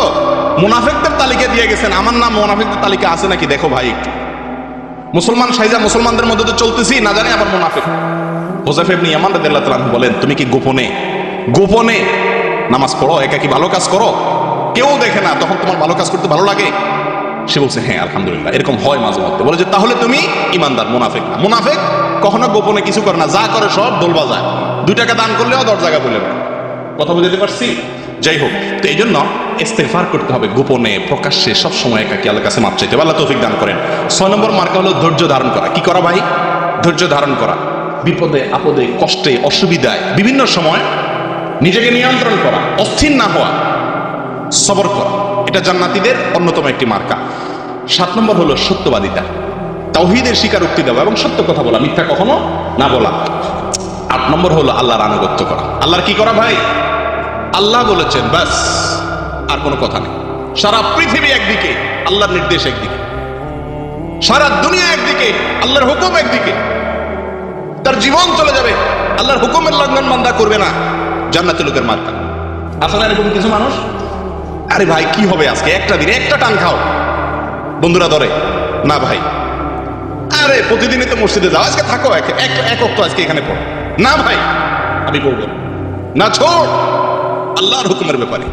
S1: মুনাফিকদের তালিকা দিয়ে গেছেন, আমার নাম মুনাফিকদের তালিকা আছে নাকি দেখো ভাই একটু। মুসলমান সাইজা মুসলমানদের মধ্যে তো চলতেছি, না জানি আবার মুনাফিক। হুযায়ফা ইবনে ইয়ামান রাদিয়াল্লাহু তাআলা বলেন, তুমি কি গোপনে নামাজ পড়ো, একাকী ভালো কাজ করো, কেউ দেখে না, তখন তোমার ভালো কাজ করতে ভালো লাগে? সে বলছে, হ্যাঁ আলহামদুলিল্লাহ, এরকম হয় মাঝে মধ্যে। বলে যে তাহলে তুমি ইমানদার, মুনাফিক না। মুনাফিক কখনো গোপনে কিছু করে না, যা করে সব দোলবাজায়। 2 টাকা দান করলেও 10 জায়গা বলে না। কথা বুঝতে পারছি? যাই হোক, তো এই জন্য ইস্তিগফার করতে হবে, গোপনে প্রকাশ্যে সবসময় একাকী আল্লাহর কাছে মাপ চাইতে হবে। আল্লাহ তৌফিক দান করেন। 6 নম্বর মার্কা হলো ধৈর্য ধারণ করা। কি করা ভাই? ধৈর্য ধারণ করা। বিপদে আপদে কষ্টে অসুবিধায় বিভিন্ন সময় নিজেকে নিয়ন্ত্রণ করা, অস্থির না হওয়া, সবর করা, এটা জান্নাতীদের অন্যতম একটি মার্কা। 7 নম্বর হলো সত্যবাদিতা, তাওহীদের স্বীকারোক্তি দেওয়া এবং সত্য কথা বলা, মিথ্যা কখনো না বলা। 8 নম্বর হলো আল্লাহর আনুগত্য করা। আল্লাহর কি করা ভাই? আল্লাহ বলেছেন ব্যাস, আর কোনো কথা নেই। সারা পৃথিবী একদিকে, আল্লাহর নির্দেশ একদিকে, সারা দুনিয়া একদিকে, আল্লাহর হুকুম একদিকে, তার জীবন চলে যাবে, আল্লাহর হুকুমের লঙ্ঘন বান্দা করবে না। জান্নাতি লোকের মার্কা। আসলে এরকম কিছু মানুষ, আরে ভাই কি হবে আজকে একটা দিনে একটা টান খাও, বন্ধুরা ধরে না ভাই, আরে প্রতিদিনই তো মসজিদে যাও, আজকে থাকো এক ওয়াক্ত আজকে এখানে পড়ো না ভাই, আমি বলবো না, ছোট আল্লাহর হুকুমের ব্যাপারে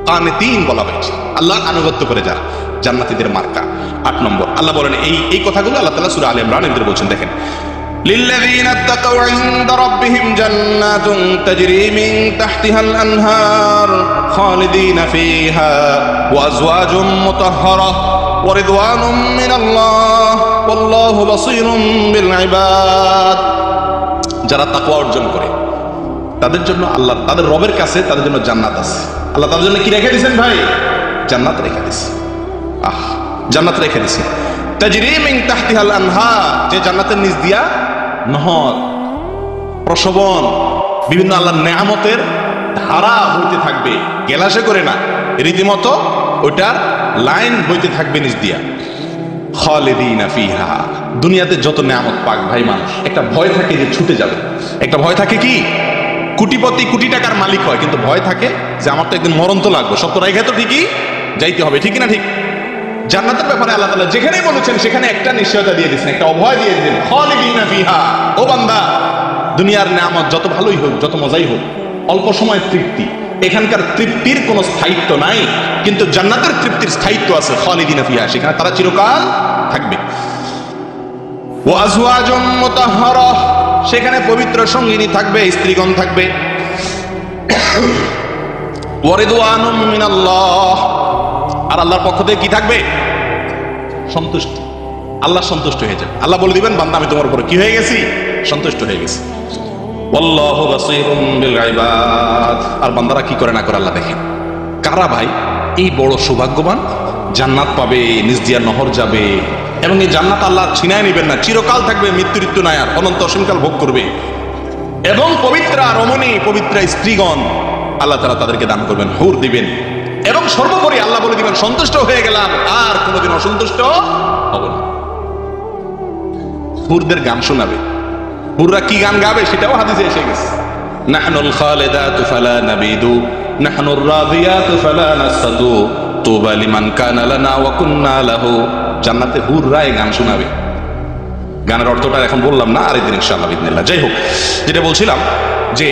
S1: কানিতিন বলা হয়েছে, আল্লাহ আনুগত্য করে যারা, জান্নাতীদের মার্কা। 8 নম্বর আল্লাহ বলেন এই কথাগুলো আল্লাহ তাআলা সূরা আলে ইমরানের ভিতরে বলছেন। দেখেন, লিল্লাযীনা ইত্তাকাউ ইনদা রাব্বিহিম জান্নাতুন তাজরি মিন তাহতিহাল আনহার খালিদিনা ফিহা ওয়া আজওয়াজুম মুতাহহারা ওয়া রিদওয়ানুম মিনাল্লাহ ওয়াল্লাহু বাসীরুম বিল ইবাদ। যারা তাকওয়া অর্জন করে তাদের জন্য আল্লাহ, তাদের রবের কাছে তাদের জন্য জান্নাত আছে। আল্লাহ তাদের জন্য কি রেখে দিয়েছেন ভাই? জান্নাত রেখে দিয়েছে। জান্নাত রেখে দিয়েছে। তাজরি মিন তাহতিহাল আনহার, যে জান্নাতের নিচ দিয়া নহর, প্রসবন, বিভিন্ন আল্লাহর নেয়ামতের ধারা বইতে থাকবে, গেলাসে করে না, রীতিমতো ওইটার লাইন বইতে থাকবে নিচ দিয়া। খালিদিনা ফিহা, দুনিয়াতে যত নেয়ামত পাক ভাই মানুষ, একটা ভয় থাকে যে ছুটে যাবে, একটা ভয় থাকে কি কোটিপতি কোটি টাকার মালিক হয়, কিন্তু ভয় থাকে যে আমার তো একদিন মরণ তো লাগবে, সব তো রেখে তো ঠিকই যাইতে হবে, ঠিক না ঠিক? জান্নাতের ব্যাপারে আল্লাহ তাআলা যেখানেই বলেছেন সেখানে একটা নিশ্চয়তা দিয়ে দিয়েছেন, একটা অভয় দিয়ে দিয়েছেন, খালিদিনা ফিহা। ও বান্দা, দুনিয়ার নেয়ামত যত ভালোই হোক, যত মজাই হোক, অল্প সময় তৃপ্তি, এখানকার তৃপ্তির কোনো স্থায়িত্ব নাই, কিন্তু জান্নাতের তৃপ্তির স্থায়িত্ব আছে। খালিদিনা ফিহা, সেখানে তারা চিরকাল থাকবে। ওয়া আজওয়াজুম মুতাহহারা, সেখানে পবিত্র সঙ্গিনী থাকবে, স্ত্রীগণ থাকবে। ওয়া রিদওয়ানুম মিনাল্লাহ, আর আল্লাহর পক্ষ থেকে কি থাকবে? সন্তুষ্টি। আল্লাহ সন্তুষ্ট হয়ে যাবে, আল্লাহ বলে দিবেন বান্দা আমি তোমার উপরে কি হয়ে গেছি? সন্তুষ্ট হয়ে গেছি। ওয়াল্লাহু বাসীরুম বিল ইবাদ, আর বান্দারা কি করে না করে আল্লাহ দেখেন। কারা ভাই এই বড় সৌভাগ্যবান? জান্নাত পাবে, নিজ দিয়া নহর যাবে, এবং এই জান্নাত আল্লাহ ছিনায় নেবেন না, চিরকাল থাকবে, মৃত্যু নাই আর, অনন্ত অসীমকাল ভোগ করবে। এবং পবিত্রা রমণী, পবিত্রা স্ত্রীগণ আল্লাহ তাআলা তাদেরকে দান করবেন, হুর দিবেন। এবং সর্বোপরি আল্লাহ বলে দিবেন সন্তুষ্ট হয়ে গেলাম, আর কোনোদিন অসন্তুষ্ট হব না। হুরদের গান শোনাবে, হুররা কি গান গাবে সেটাও হাদিসে এসে গেছে। নাহনুল খালিদাতু ফালা নাবিদু নাহনুর রাদিয়াতু ফালা নাসতু তুবা লিমান কানা লানা ওয়া কুন্না লাহু। জান্নাতে হুররাই গান শোনাবে। গানের অর্থটা এখন বললাম না, আরেকদিন ইনশাআল্লাহ বিদিনিল্লাহ। যাই হোক, যেটা বলছিলাম যে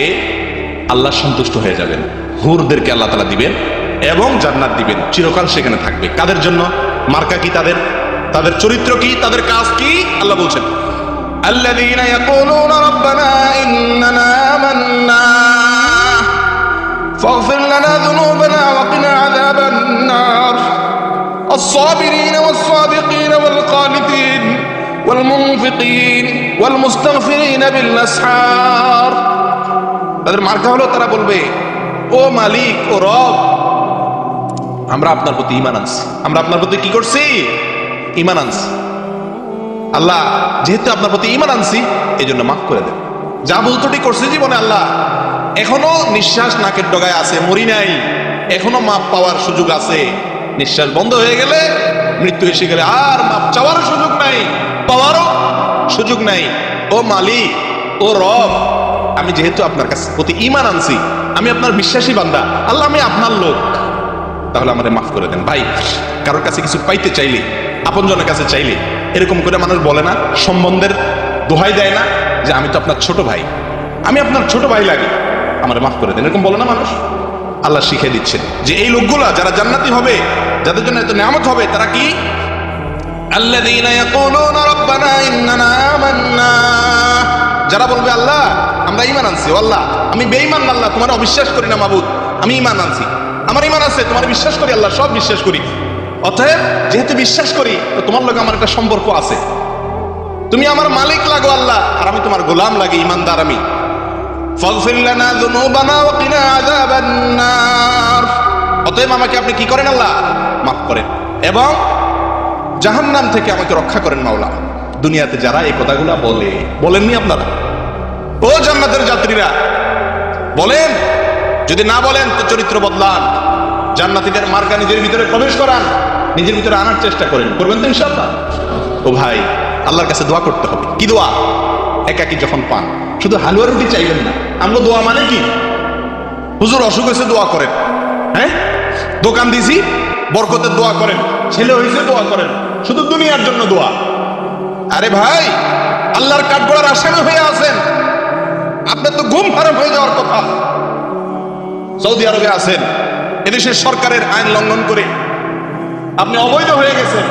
S1: আল্লাহ সন্তুষ্ট হয়ে যাবেন, হুরদেরকে আল্লাহ তাআলা দিবেন এবং জান্নাত দিবেন, চিরকাল সেখানে থাকবে। কাদের জন্য? মার্কা কি তাদের? তাদের চরিত্র কি? তাদের কাজ কি? আল্লাহ বলছেন আল্লাযীনা ইয়াকুলুনা রাব্বানা ইন্নানা আমান্না ফাগফির লানা যুনুবানা ওয়া কিনা আযাবান নার الصابرين والصادقين والقانتين والمنفقين والمستغفرين بالأسحار। তাদের মার্কা হলো তারা বলবে ও মালিক, ও রব, আমরা আপনার প্রতি ঈমান আনছি, আমরা আপনার প্রতি কি করছি? ঈমান আনছি। আল্লাহ যেহেতু আপনার প্রতি ঈমান আনছি এই জন্য মাফ করে দেন, যা ভুলত্রুটি করছি জীবনে আল্লাহ, এখনো নিঃশ্বাস নাকের ডগায় আছে, মরি নাই, এখনো মাফ পাওয়ার সুযোগ আছে। নিঃশ্বাস বন্ধ হয়ে গেলে, মৃত্যু এসে গেলে আর মাফ চাওয়ারও সুযোগ নাই, পাওয়ারও সুযোগ নাই। ও মালিক, ও রব, আমি যেহেতু আপনার কাছে প্রতি ঈমান আনছি, আমি আপনার বিশ্বাসী বান্দা, আল্লাহ আমি আপনার লোক, তাহলে আমাদের মাফ করে দেন। ভাই, কারোর কাছে কিছু পাইতে চাইলে, আপনজনের কাছে চাইলে এরকম করে মানুষ বলে না, সম্বন্ধের দোহাই দেয় না যে আমি তো আপনার ছোট ভাই, আমি আপনার ছোট ভাই লাগে, আমার মাফ করে দেন, এরকম বলে না মানুষ? আল্লাহ শিখে দিচ্ছেন যে এই লোকগুলা যারা জান্নাতি হবে, যাদের জন্য এত নিয়ামত হবে, তারা কি? আল্লাযীনা ইয়াকুলুনা রাব্বানা ইন্নানা আমান্না, যারা বলবে আল্লাহ আমরা ঈমান আনছি, ও আল্লাহ আমি বেঈমান না, আল্লাহ তোমার অবিশ্বাস করি না মাবুদ, আমি ঈমান আনছি, আমার ঈমান আছে, তোমার বিশ্বাস করি আল্লাহ, সব বিশ্বাস করি। অতএব যেহেতু বিশ্বাস করি তো তোমার লগে আমার একটা সম্পর্ক আছে, তুমি আমার মালিক লাগো আল্লাহ, আর আমি তোমার গোলাম লাগি, ঈমানদার আমি। ফাগফির লানা যুনুবানা ওয়া কিনা আযাবান নার, অতএব আমাকে আপনি কি করেন আল্লাহ? মাফ করেন, এবং জাহান্নাম থেকে আমাকে রক্ষা করেন মাওলা। দুনিয়াতে যারা এই কথাগুলো বলেননি আপনারা? ও জান্নাতের যাত্রীরা বলেন, যদি না বলেন তো চরিত্র বদলান, জান্নাতীদের মার্কা নিজের ভিতরে প্রবেশ করান, নিজের ভিতরে আনার চেষ্টা করেন, করবেন তো ইনশাআল্লাহ? ও ভাই, আল্লাহর কাছে দোয়া করতে হবে। কি দোয়া? একাকি যখন পান শুধু হালুয়া রুটি চাইবেন না। আমরা দোয়া মানে কি? হুজুর অসুখ হয়েছে দোয়া করেন, হ্যাঁ, দোকান দিছি বরকতের দোয়া করেন, ছেলে হয়েছে দোয়া করেন, শুধু দুনিয়ার জন্য দোয়া। আরে ভাই, আল্লাহর কাঠগড়ার আসামি হয়ে আছেন, আপনার তো ঘুম হারাম হয়ে যাওয়ার কথা। সৌদি আরবে আছেন, এদেশের সরকারের আইন লঙ্ঘন করে আপনি অবৈধ হয়ে গেছেন,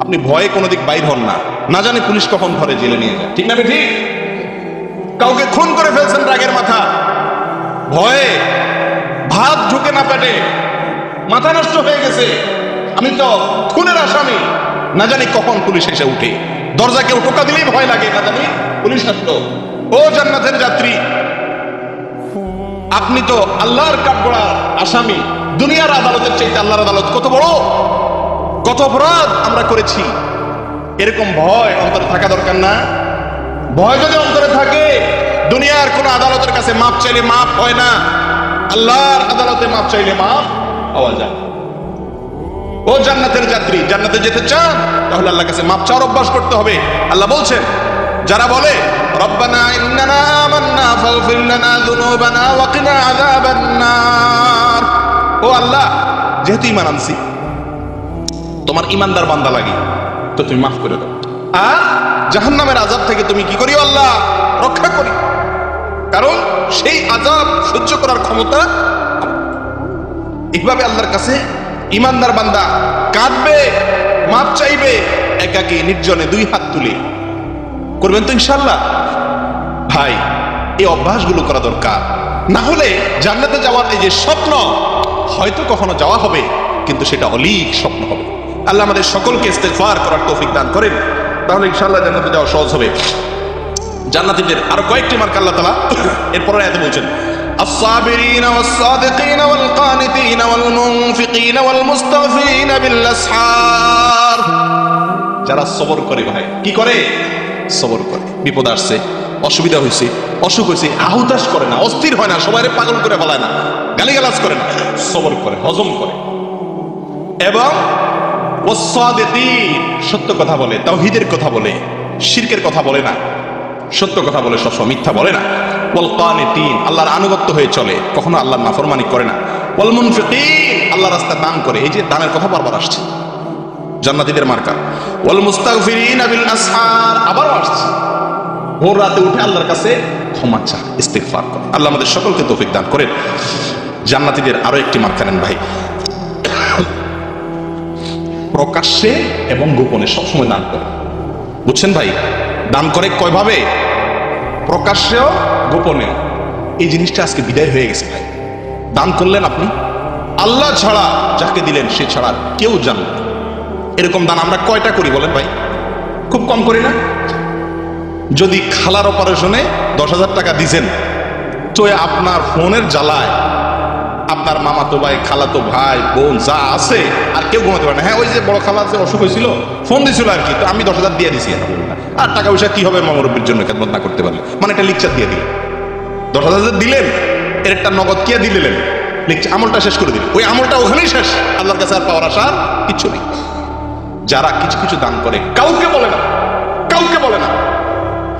S1: আপনি ভয়ে কোনো দিক বাইর হন না, না জানি পুলিশ কখন ধরে জেলে নিয়ে যায়, ঠিক না ঠিক? কাউকে খুন করে ফেলছেন রাগের মাথা, ভয়ে ভাত ঢুকে না পেটে, মাথা নষ্ট হয়ে গেছে, আমি তো খুনের আসামি, না জানি কখন পুলিশ এসে উঠে, দরজা কেউ টোকা দিলেই ভয় লাগে, না জানি পুলিশ আসলো। ও জান্নাতের যাত্রী, আপনি তো আল্লাহর কাঠগড়ার আসামি। দুনিয়ার আদালতের চাইতে আল্লাহর আদালত কত বড়, কত অপরাধ আমরা করেছি। এরকম ভয় অন্তরে থাকা দরকার না? ভয় যদি অন্তরে থাকে, দুনিয়ার কোন আদালতের কাছে মাপ চাইলে মাপ হয় না, আল্লাহর আদালতে মাপ চাইলে মাপ পাওয়া যায়। ও জান্নাতের যাত্রী, জান্নাতে যেতে চান তাহলে আল্লাহর কাছে মাপ চাওয়ার অভ্যাস করতে হবে। আল্লাহ বলছেন, যারা বলে রব্বানা ইন্নানা আমান্না ফাগফির লানা যুনুবানা ওয়া কিনা আযাবান নার, ও আল্লাহ, যেহেতু ঈমান আনছি, তোমার ঈমানদার বান্দা লাগি, তো তুমি মাফ করে দাও, আর জাহান্নামের আযাব থেকে তুমি কি করিও আল্লাহ, রক্ষা করি, কারণ সেই আযাব সহ্য করার ক্ষমতা। এইভাবে আল্লাহর কাছে ঈমানদার বান্দা কাঁদবে, মাপ চাইবে, একাকী নির্জনে দুই হাত তুলে। করবেন তো ইনশাআল্লাহ? ভাই, এই অভ্যাসগুলো করা দরকার, না হলে জান্নাতে যাওয়ার এই যে স্বপ্ন, হয়তো কখনো যাওয়া হবে, কিন্তু সেটা অলীক স্বপ্ন হবে। আল্লাহ আমাদের সকলকে ইস্তেগফার করার তৌফিক দান করেন, তাহলে ইনশাআল্লাহ জান্নাতে যাওয়া সহজ হবে। জান্নাতীদের আরো কয়েকটি মার্কা আল্লাহ তাআলা এরপরে আয়াতে বলছেন, الصابرين والصادقين والقانتين والمنفقين والمستغفرين بالأسحار, যারা সবর করে। ভাই কি করে? সবর করে। বিপদ আসছে, অসুবিধা হয়েছে, অসুখ হয়েছে, আহুতাশ করে না, অস্থির হয় না, সবাই পাগল করে ফেলায় না, গালিগালাজ করে না, সবর করে, হজম করে। এবং ওয়াসসাদিকিন, সত্য কথা বলে, তাওহীদের কথা বলে, শিরকের কথা বলে না, সত্য কথা বলে, সবসময় মিথ্যা বলে না। ওয়াল কানিতিন, আল্লাহর আনুগত্য হয়ে চলে, কখনো আল্লাহর নাফরমানি করে না। ওয়াল মুনফিকিন, আল্লাহর রাস্তায় দান করে, এই যে দানের কথা বারবার আসছে জান্নাতীদের মার্কা। ওয়াল মুস্তাগফিরিনা বিল আসহার, আবারও আসছে, ভোর রাতে উঠে আল্লাহর কাছে ক্ষমা চায়, ইস্তিগফার করে। আল্লাহ আমাদের সকলকে তৌফিক দান করেন। জান্নাতীদের আরো একটি মার্কা নেন ভাই, প্রকাশ্যে এবং গোপনে সবসময় দান করে। বুঝছেন ভাই? দান করে কয় ভাবে? প্রকাশ্যেও গোপনেও। এই জিনিসটা আজকে বিদায় হয়ে গেছে ভাই। দান করলেন আপনি, আল্লাহ ছাড়া যাকে দিলেন সে ছাড়া কেউ জানে না। এরকম দান আমরা কয়টা করি বলেন ভাই? খুব কম করি না? যদি খালার অপারেশনে 10,000 টাকা দিয়েছেন, তো আপনার ফোনের জ্বালায় আপনার মামাতো ভাই, খালাতো ভাই, বোন যা আছে আর কেউ ঘুমাতে পারে না। হ্যাঁ, ওই যে বড় খালা আছে, অসুখ হয়েছিল, ফোন দিয়েছিল আর কি, তো আমি 10,000 দিয়ে দিছি, আর টাকা পয়সা কি হবে মামরব্বির জন্য খেদমত না করতে পারলে, মানে একটা লিকচার দিয়ে দিলেন। 10,000 দিলেন, এর একটা নগদ কে দিলেন, আমলটা শেষ করে দিলেন, ওই আমলটা ওখানেই শেষ, আল্লাহর কাছে আর পাওয়ার আসার কিচ্ছু নেই। যারা কিছু কিছু দান করে, কাউকে বলে না, কাউকে বলে না,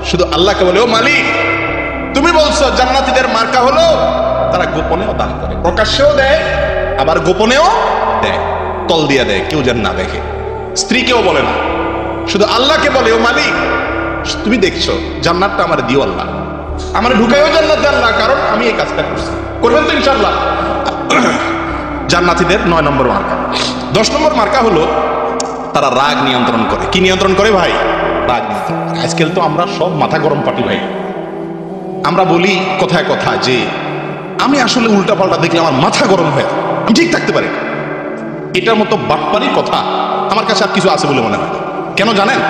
S1: শুধু আল্লাহকে বলে, ও মালিক তুমি বলছো জান্নাতীদের মার্কা হলো তারা গোপনেও দান করে, প্রকাশ্যেও দেয়, আবার গোপনেও দেয়, তল দিয়া দেয়, কেউ যেন না দেখে। স্ত্রীকেও বলে না, শুধু আল্লাহকে বলে, ও মালিক তুমি দেখছো, জান্নাতটা আমার দিও আল্লাহ, আমার ঢুকাইও জান্নাতে আল্লাহ, কারণ আমি এই কাজটা করছি। করবেন তো ইনশাআল্লাহ? জান্নাতীদের 9 নম্বর মার্কা। 10 নম্বর মার্কা হলো তারা রাগ নিয়ন্ত্রণ করে। কি নিয়ন্ত্রণ করে ভাই? রাগ নিয়ন্ত্রণ। আজকাল তো আমরা সব মাথা গরম পাটি ভাই। আমরা বলি কথায় কথা যে আমি আসলে উল্টা পাল্টা দেখলে আমার মাথা গরম হয়, আমি ঠিক থাকতে পারি। এটার মতো বাটপারি কথা আমার কাছে আর কিছু আছে বলে মনে হয়। কেন জানেন?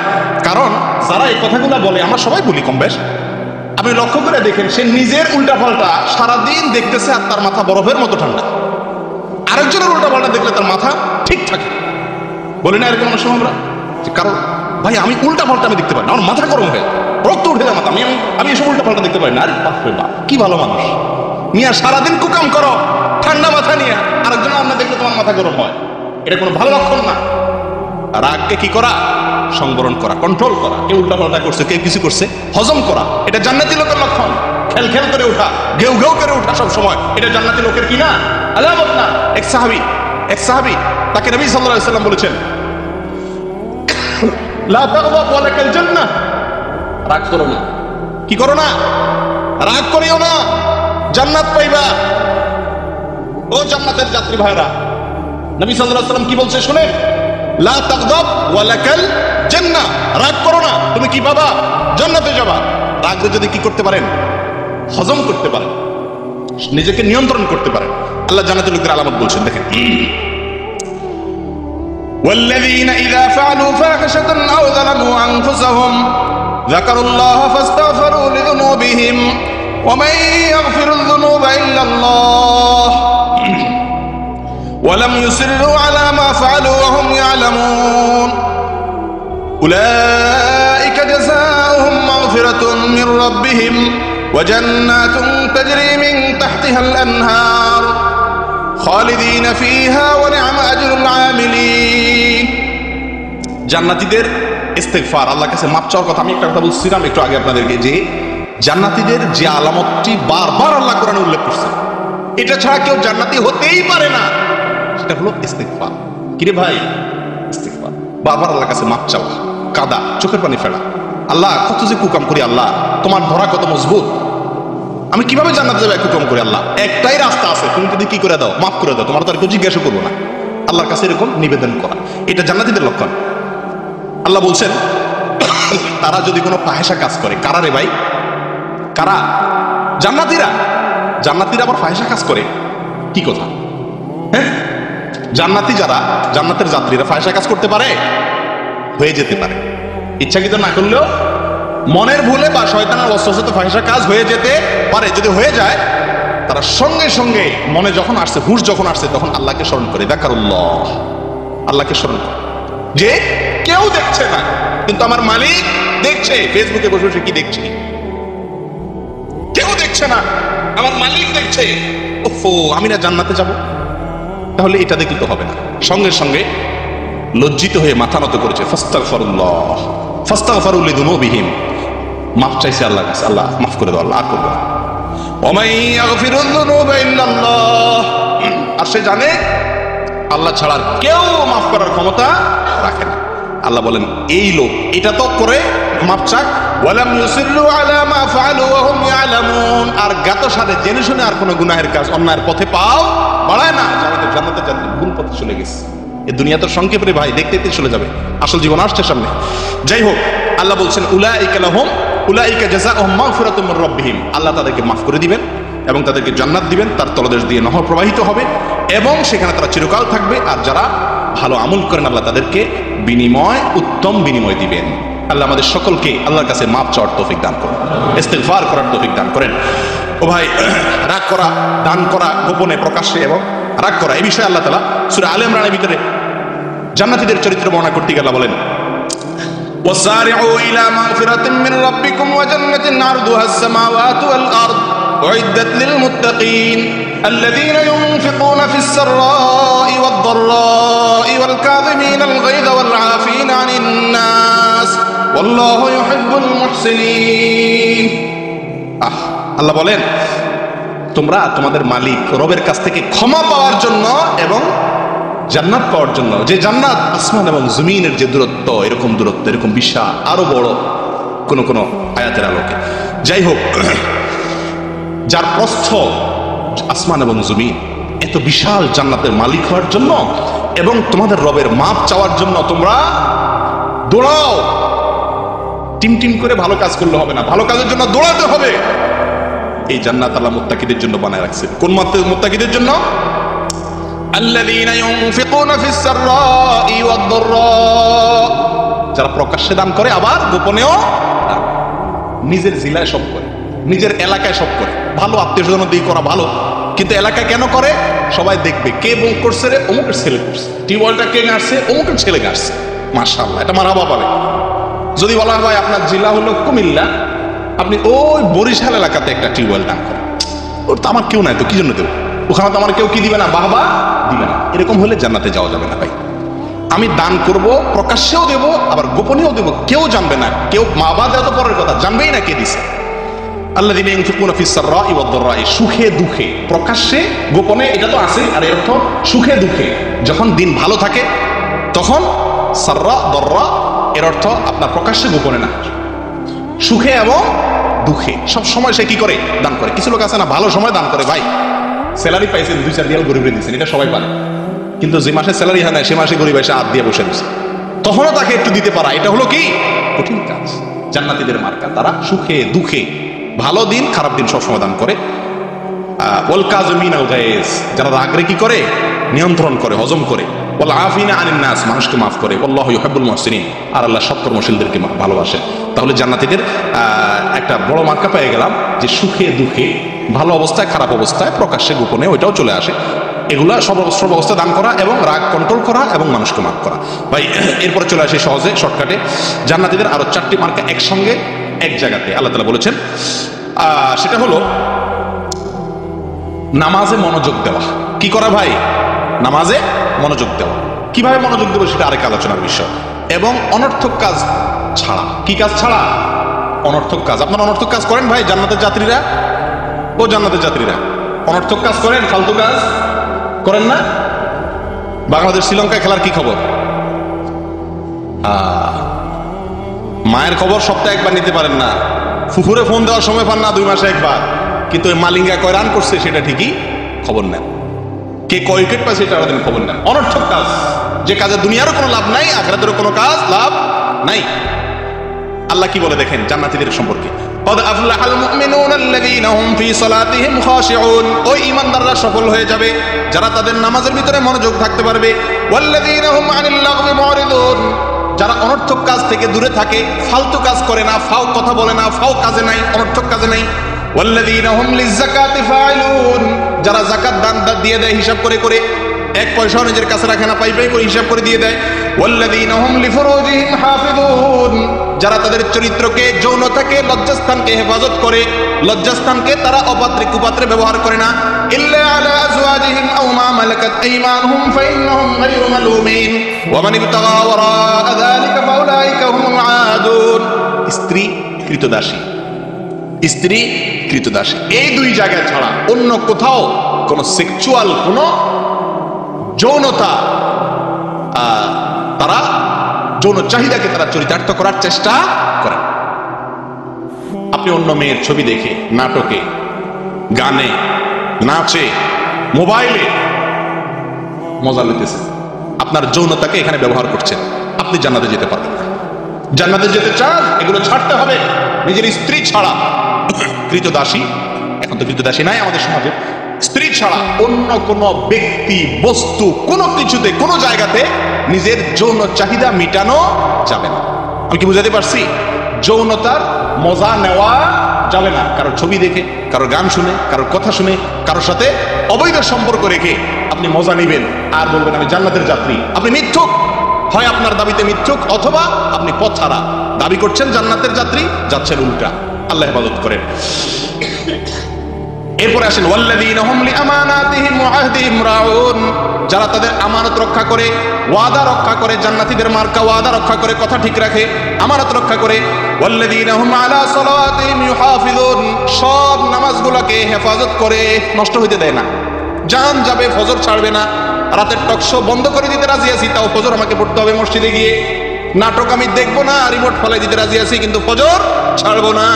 S1: কারণ যারা এই কথাগুলো বলে, আমরা সবাই বলি কম বেশ, আপনি লক্ষ্য করে দেখেন, সে নিজের উল্টা পাল্টা সারাদিন দেখতেছে আর তার মাথা বরফের মতো ঠান্ডা। আরেকজনের উল্টা পাল্টা দেখলে তার মাথা ঠিক থাকে। বলি না এরকম অনেক সময় আমরা? কারণ ভাই আমি উল্টা পাল্টা আমি দেখতে পারি না, আমার মাথা গরম হয়ে রক্ত উঠে যায় মাথা, আমি এসব উল্টা পাল্টা দেখতে পারি না। আরে বাপরে বাপ, কি ভালো মানুষ মিয়া, সারাদিন কুকাম করো ঠান্ডা মাথা নিয়ে, আরেকজন আপনার দেখলে তোমার মাথা গরম হয়, এটা কোনো ভালো লক্ষণ না। রাগকে কি করা? সংবরণ করা, কন্ট্রোল করা। কেউ উল্টা পাল্টা করছে, কেউ কিছু করছে, হজম করা, এটা জান্নাতি লোকের লক্ষণ। খেল খেল করে ওঠা, ঘেউ ঘেউ করে ওঠা সব সময়, এটা জান্নাতি লোকের কি না? আলামত না। এক সাহাবী তাকে নবী সাল্লাল্লাহু আলাইহি ওয়াসাল্লাম বলেছেন, লা তাগদাব ওয়ালাকাল জান্নাহ, রাগ করো না। কি করো না? রাগ করিও না, জান্নাত পাইবা। ও জান্নাতের যাত্রী ভাইরা, নবী সাল্লাল্লাহু আলাইহি ওয়াসাল্লাম কি বলছে শুনেন, লা তাগদাব ওয়া লাকাল জান্নাহ, রাগ করো না, তুমি কি পাবা? জান্নাতে যাবা। রাগ যদি কি করতে পারেন, হজম করতে পারেন, নিজেকে নিয়ন্ত্রণ করতে পারেন, আল্লাহ জান্নাতের লোকদের আলামত বলছেন, দেখেন, والذين إذا فعلوا فاحشة أو ظلموا أنفسهم ذكروا الله فاستغفروا لذنوبهم ومن يغفر الذنوب إلا الله ولم يصروا على ما فعلوا وهم يعلمون أولئك جزاؤهم مغفرة من ربهم وجنات تجري من تحتها الأنهار خالدين فيها ونعم أجر العاملين। জান্নাতীদের ইস্তেগফার, আল্লাহর কাছে মাপ চাওয়ার কথা আমি একটা কথা বলছিলাম একটু আগে আপনাদেরকে, যে জান্নাতীদের যে আলামতটি বারবার আল্লাহ কোরআনে উল্লেখ করছেন, এটা ছাড়া কেউ জান্নাতি হতেই পারে না, সেটা হলো ইস্তেগফার। কিরে ভাই, ইস্তেগফার, বারবার আল্লাহর কাছে মাপ চাওয়া, কাদা, চোখের পানি ফেলা, আল্লাহ কত যে কুকাম করি, আল্লাহ তোমার ধরা কত মজবুত, আমি কিভাবে জান্নাতে যাবো, কুকাম করি, আল্লাহ একটাই রাস্তা আছে, তুমি যদি কি করে দাও, মাফ করে দাও, তোমার তো আর কেউ জিজ্ঞাসা করবো না। আল্লাহর কাছে এরকম নিবেদন করা, এটা জান্নাতীদের লক্ষণ। আল্লাহ বলছেন তারা যদি কোনো ফাহেসা কাজ করে, কারা রে ভাই, কারা? জান্নাতীরা। জান্নাতীরা আবার ফাহেসা কাজ করে, কি কথা? হ্যাঁ, জান্নাতি যারা, জান্নাতের যাত্রীরা ফাহেসা কাজ করতে পারে, হয়ে যেতে পারে, ইচ্ছাকৃত না করলেও মনের ভুলে বা শয়তানের ওয়াসওয়াসাতে ফাহিশা কাজ হয়ে যেতে পারে। যদি হয়ে যায়, তারা সঙ্গে সঙ্গে মনে যখন আসছে, হুশ যখন আসছে, তখন আল্লাহকে স্মরণ করে, যাকারুল্লাহ, আল্লাহকে স্মরণ করে, যে কেউ দেখছে না কিন্তু আমার মালিক দেখছে। ফেসবুকে বসে বসে কি দেখছি, কেউ দেখছে না, আমার মালিক দেখছে। ওফো, আমি না জান্নাতে যাব? তাহলে এটা দেখলে তো হবে না। সঙ্গে সঙ্গে লজ্জিত হয়ে মাথা নত করেছে, ফাস্তাগফিরুল্লাহ ফাস্তাগফিরু লিযুনুবিহিম, মাফ চাইছে আল্লাহর কাছে, আল্লাহ মাফ করে দাও, আল্লাহ আর করবে না। ওয়ামাই ইয়াগফিরুয যুনুবা ইল্লাল্লাহ, আর সে জানে আল্লাহ ছাড়া কেউ মাফ করার ক্ষমতা রাখে না। আল্লাহ বলেন এই লোক এটা তো করে মাফ চাক, ওয়ালাম ইউসিরু আলা মা ফাআলু ওয়া হুম ইয়ালামুন, আর গাত সাথে জেনে শুনে আর কোনো গুনাহের কাজ, অন্যায়ের পথে পাও বাড়ায় না, আমাদের জান্নাতে যাবে, ভুল পথে চলে গেছে। এই দুনিয়া তো সংক্ষেপ রে ভাই, দেখতে দেখতে চলে যাবে, আসল জীবন আসছে সামনে। যাই হোক, আল্লাহ বলছেন উলাইকা লাহুম উলাইকা জাযাউহুম মাগফিরাতুম মির রাব্বিহিম, আল্লাহ তাদেরকে মাফ করে দিবেন এবং তাদেরকে জান্নাত দিবেন, তার তলদেশ দিয়ে নহর প্রবাহিত হবে এবং সেখানে তারা চিরকাল থাকবে। আর যারা ভালো আমল করেন, আল্লাহ তাদেরকে বিনিময়, উত্তম বিনিময় দিবেন। আল্লাহ আমাদের সকলকে আল্লাহর কাছে মাফ চাওয়ার তৌফিক দান করেন, ইস্তিগফার করার তৌফিক দান করেন। ও ভাই, রাগ করা, দান করা গোপনে প্রকাশ্যে এবং রাগ করা, এই বিষয়ে আল্লাহ তাআলা সূরা আলে ইমরানের ভিতরে জান্নাতীদের চরিত্র বর্ণনা করতে গেলে বলেন, وسارعوا إلى مغفرة من ربكم وجنة عرضها السماوات والأرض أعدت للمتقين الذين ينفقون في السراء والضراء والكاظمين الغيظ والعافين عن الناس والله يحب المحسنين। আল্লাহ বলেন তোমরা তোমাদের মালিক রবের কাছ থেকে ক্ষমা পাওয়ার জন্য এবং জান্নাত পাওয়ার জন্য, যে জান্নাত আসমান এবং জমিনের যে দূরত্ব, এরকম দূরত্ব, এরকম বিশাল, আরো বড় কোন আয়াতের আলোকে। যাই হোক, যার প্রস্থ আসমান এবং জমিন, এত বিশাল জান্নাতের মালিক হওয়ার জন্য এবং তোমাদের রবের মাপ চাওয়ার জন্য তোমরা দৌড়াও। টিম টিম করে ভালো কাজ করলে হবে না, ভালো কাজের জন্য দৌড়াতে হবে। এই জান্নাত আল্লাহ মুত্তাকিদের জন্য বানায় রাখছে। কোন মুত্তাকিদের জন্য? আল্লাযীনা ইউনফিকুনা ফিস সাররাই ওয়াদ দাররা, যারা প্রকাশ্যে দান করে আবার গোপনেও দান, নিজের জেলায় সব করে, নিজের এলাকায় সব করে। ভালো আত্মীয়স্বজন দিয়ে করা ভালো, কিন্তু এলাকায় কেন করে? সবাই দেখবে কে বল করছে রে, অমুকের ছেলে করছে, টিউবওয়েলটা কে গাড়ছে, অমুকের ছেলে গাড়ছে, মাশাআল্লাহ, এটা মারহাবা বলে। যদি বলা হয় আপনার জেলা হলো কুমিল্লা, আপনি ওই বরিশাল এলাকাতে একটা টিউবওয়েল দান করেন, ওর তো আমার কেউ নাই, তো কি জন্য দেবো, ওখানে তো আমার কেউ কি দিবে না, বাহবা দিবে না। এরকম হলে জান্নাতে যাওয়া যাবে না ভাই। আমি দান করব, প্রকাশ্যেও দেব, আবার গোপনেও দেব, কেউ জানবে না, কেউ মা বাবা দেওয়া তো পরের কথা, জানবেই না কে দিছে। আল্লাযীনা ইউনফিকুনা ফিস সাররাই ওয়াদ দাররাই, সুখে দুঃখে, প্রকাশ্যে গোপনে, এটা তো আছে। আর এর অর্থ সুখে দুঃখে, যখন দিন ভালো থাকে তখন সাররা দাররা, এর অর্থ আপনার প্রকাশ্যে গোপনে না, সুখে এবং দুঃখে সব সময় সে কি করে? দান করে। কিছু লোক আছে না, ভালো সময় দান করে ভাই, স্যালারি পাইছেন 2-4 রিয়াল গরিবের দিচ্ছেন, এটা সবাই পারে। কিন্তু যে মাসে স্যালারি হয় না সে মাসে গরিব এসে হাত দিয়ে বসে রয়েছে, তখনও তাকে একটু দিতে পারা, এটা হলো কি কঠিন কাজ। জান্নাতীদের মার্কা, তারা সুখে দুঃখে, ভালো দিন খারাপ দিন সব সমাধান করে। ওয়াল কাযিমিনা আল গায়জ, যারা রাগরে কি করে, নিয়ন্ত্রণ করে, হজম করে। ওয়াল আফিনা আনিন নাস, মানুষকে মাফ করে। আল্লাহু ইউহিব্বুল মুহসিনিন, আর আল্লাহ সৎকর্মশীলদেরকে ভালোবাসেন। তাহলে জান্নাতীদের একটা বড় মার্কা পেয়ে গেলাম যে সুখে দুঃখে, ভালো অবস্থায় খারাপ অবস্থায়, প্রকাশ্যে গোপনে, ওইটাও চলে আসে। এগুলা সব অবস্থা দান করা এবং রাগ কন্ট্রোল করা এবং মানুষকে মাফ করা। ভাই এরপরে চলে আসে সহজে শর্টকাটে জান্নাতীদের আরো 4টি মার্কা একসঙ্গে এক জায়গাতে আল্লাহ তাআলা বলেছেন। সেটা হলো নামাজে মনোযোগ দেওয়া। কি করা ভাই? নামাজে মনোযোগ দেওয়া। কিভাবে মনোযোগ দেবো সেটা আরেক আলোচনার বিষয়। এবং অনর্থক কাজ ছাড়া। কি কাজ ছাড়া? অনর্থক কাজ। আপনারা অনর্থক কাজ করেন ভাই? জান্নাতের যাত্রীরা, ও জান্নাতের যাত্রীরা অনর্থক কাজ করেন? ফালতু কাজ করেন না? বাংলাদেশ শ্রীলঙ্কায় খেলার কি খবর? মায়ের খবর সপ্তাহে একবার নিতে পারেন না, ফুফুরে ফোন দেওয়ার সময় পান না 2 মাসে একবার, কিন্তু ওই মালিঙ্গা কয় রান করছে সেটা ঠিকই খবর নেন, কে কয় উইকেট পায় সেটা আমাদের খবর নেন। অনর্থক কাজ, যে কাজে দুনিয়ারও কোনো লাভ নাই, আখিরাতেরও কোনো কাজ লাভ নাই। আল্লাহ কি বলে দেখেন জান্নাতীদের সম্পর্কে, قد أفلح المؤمنون الذين هم في صلاتهم خاشعون, ওই ঈমানদাররা সফল হয়ে যাবে যারা তাদের নামাজের ভিতরে মনোযোগ থাকতে পারবে। والذين هم عن اللغو معرضون, যারা অনর্থক কাজ থেকে দূরে থাকে, ফালতু কাজ করে না, ফাও কথা বলে না, ফাও কাজে নাই, অনর্থক কাজে নাই। والذين هم للزكاة فاعلون, যারা যাকাত দান দিয়ে দেয় হিসাব করে করে, 1 পয়সাও নিজের কাছে রাখে না, পাই পাই করে হিসাব করে দিয়ে দেয়। والذين هم لفروجهم حافظون, যারা তাদের চরিত্রকে, যৌনতাকে, লজ্জাস্থানকে হেফাজত করে, লজ্জাস্থানকে তারা অপাত্রে কুপাত্রে ব্যবহার করে না। ইল্লা আলা আজওয়াজিহিম আও মা মালাকাত আইমানুহুম ফাইন্নাহুম গায়রু মালুমিন ওয়া মান ইবতাগা ওয়ারাআ যালিকা ফাউলাইকা হুমুল আদুন। স্ত্রী কৃতদাসী, স্ত্রী কৃতদাসী, এই 2 জায়গায় ছাড়া অন্য কোথাও কোনো সেক্সুয়াল কোনো যৌনতা, তারা যৌন চাহিদাকে তারা চরিতার্থ করার চেষ্টা করে। আপনি অন্য মেয়ের ছবি দেখে, নাটকে, গানে, নাচে, মোবাইলে মজা লইতেছেন, আপনার যৌনতাকে এখানে ব্যবহার করছেন, আপনি জান্নাতে যেতে পারবেন না। জান্নাতে যেতে চান, এগুলো ছাড়তে হবে। নিজের স্ত্রী ছাড়া, কৃতদাসী, এখন তো কৃতদাসী নাই আমাদের সমাজে, স্ত্রী ছাড়া অন্য কোনো ব্যক্তি, বস্তু, কোনো কিছুতে, কোনো জায়গাতে নিজের যৌন চাহিদা মিটানো যাবে না। আমি কি বুঝাতে পারছি? যৌনতার মজা নেওয়া যাবে না কারোর ছবি দেখে, কারোর গান শুনে, কারোর কথা শুনে, কারোর সাথে অবৈধ সম্পর্ক রেখে আপনি মজা নেবেন আর বলবেন আমি জান্নাতের যাত্রী। আপনি মিথ্যুক, হয় আপনার দাবিতে মিথ্যুক, অথবা আপনি পথহারা। দাবি করছেন জান্নাতের যাত্রী, যাচ্ছেন উল্টা। আল্লাহ হেফাজত করেন। এরপরে আসেন ওয়াল্লাযীনা হুম লিআমানাতিহিম ওয়া আহদিহিম রাউন, যারা তাদের আমানত রক্ষা করে, ওয়াদা রক্ষা করে। জান্নাতীদের মার্কা ওয়াদা রক্ষা করে, কথা ঠিক রাখে, আমানত রক্ষা করে। ওয়াল্লাযীনা হুম আলা সালাওয়াতিহিম ইউহাফিজুন, সব নামাজগুলোকে হেফাজত করে, নষ্ট হইতে দেয় না। জান যাবে, ফজর ছাড়বে না। রাতের টকশো বন্ধ করে দিতে রাজি আছি, তাও ফজর আমাকে পড়তে হবে মসজিদে গিয়ে। নাটক আমি দেখবো না, রিমোট ফেলাই দিতে রাজি আছি, কিন্তু ফজর ছাড়বো না।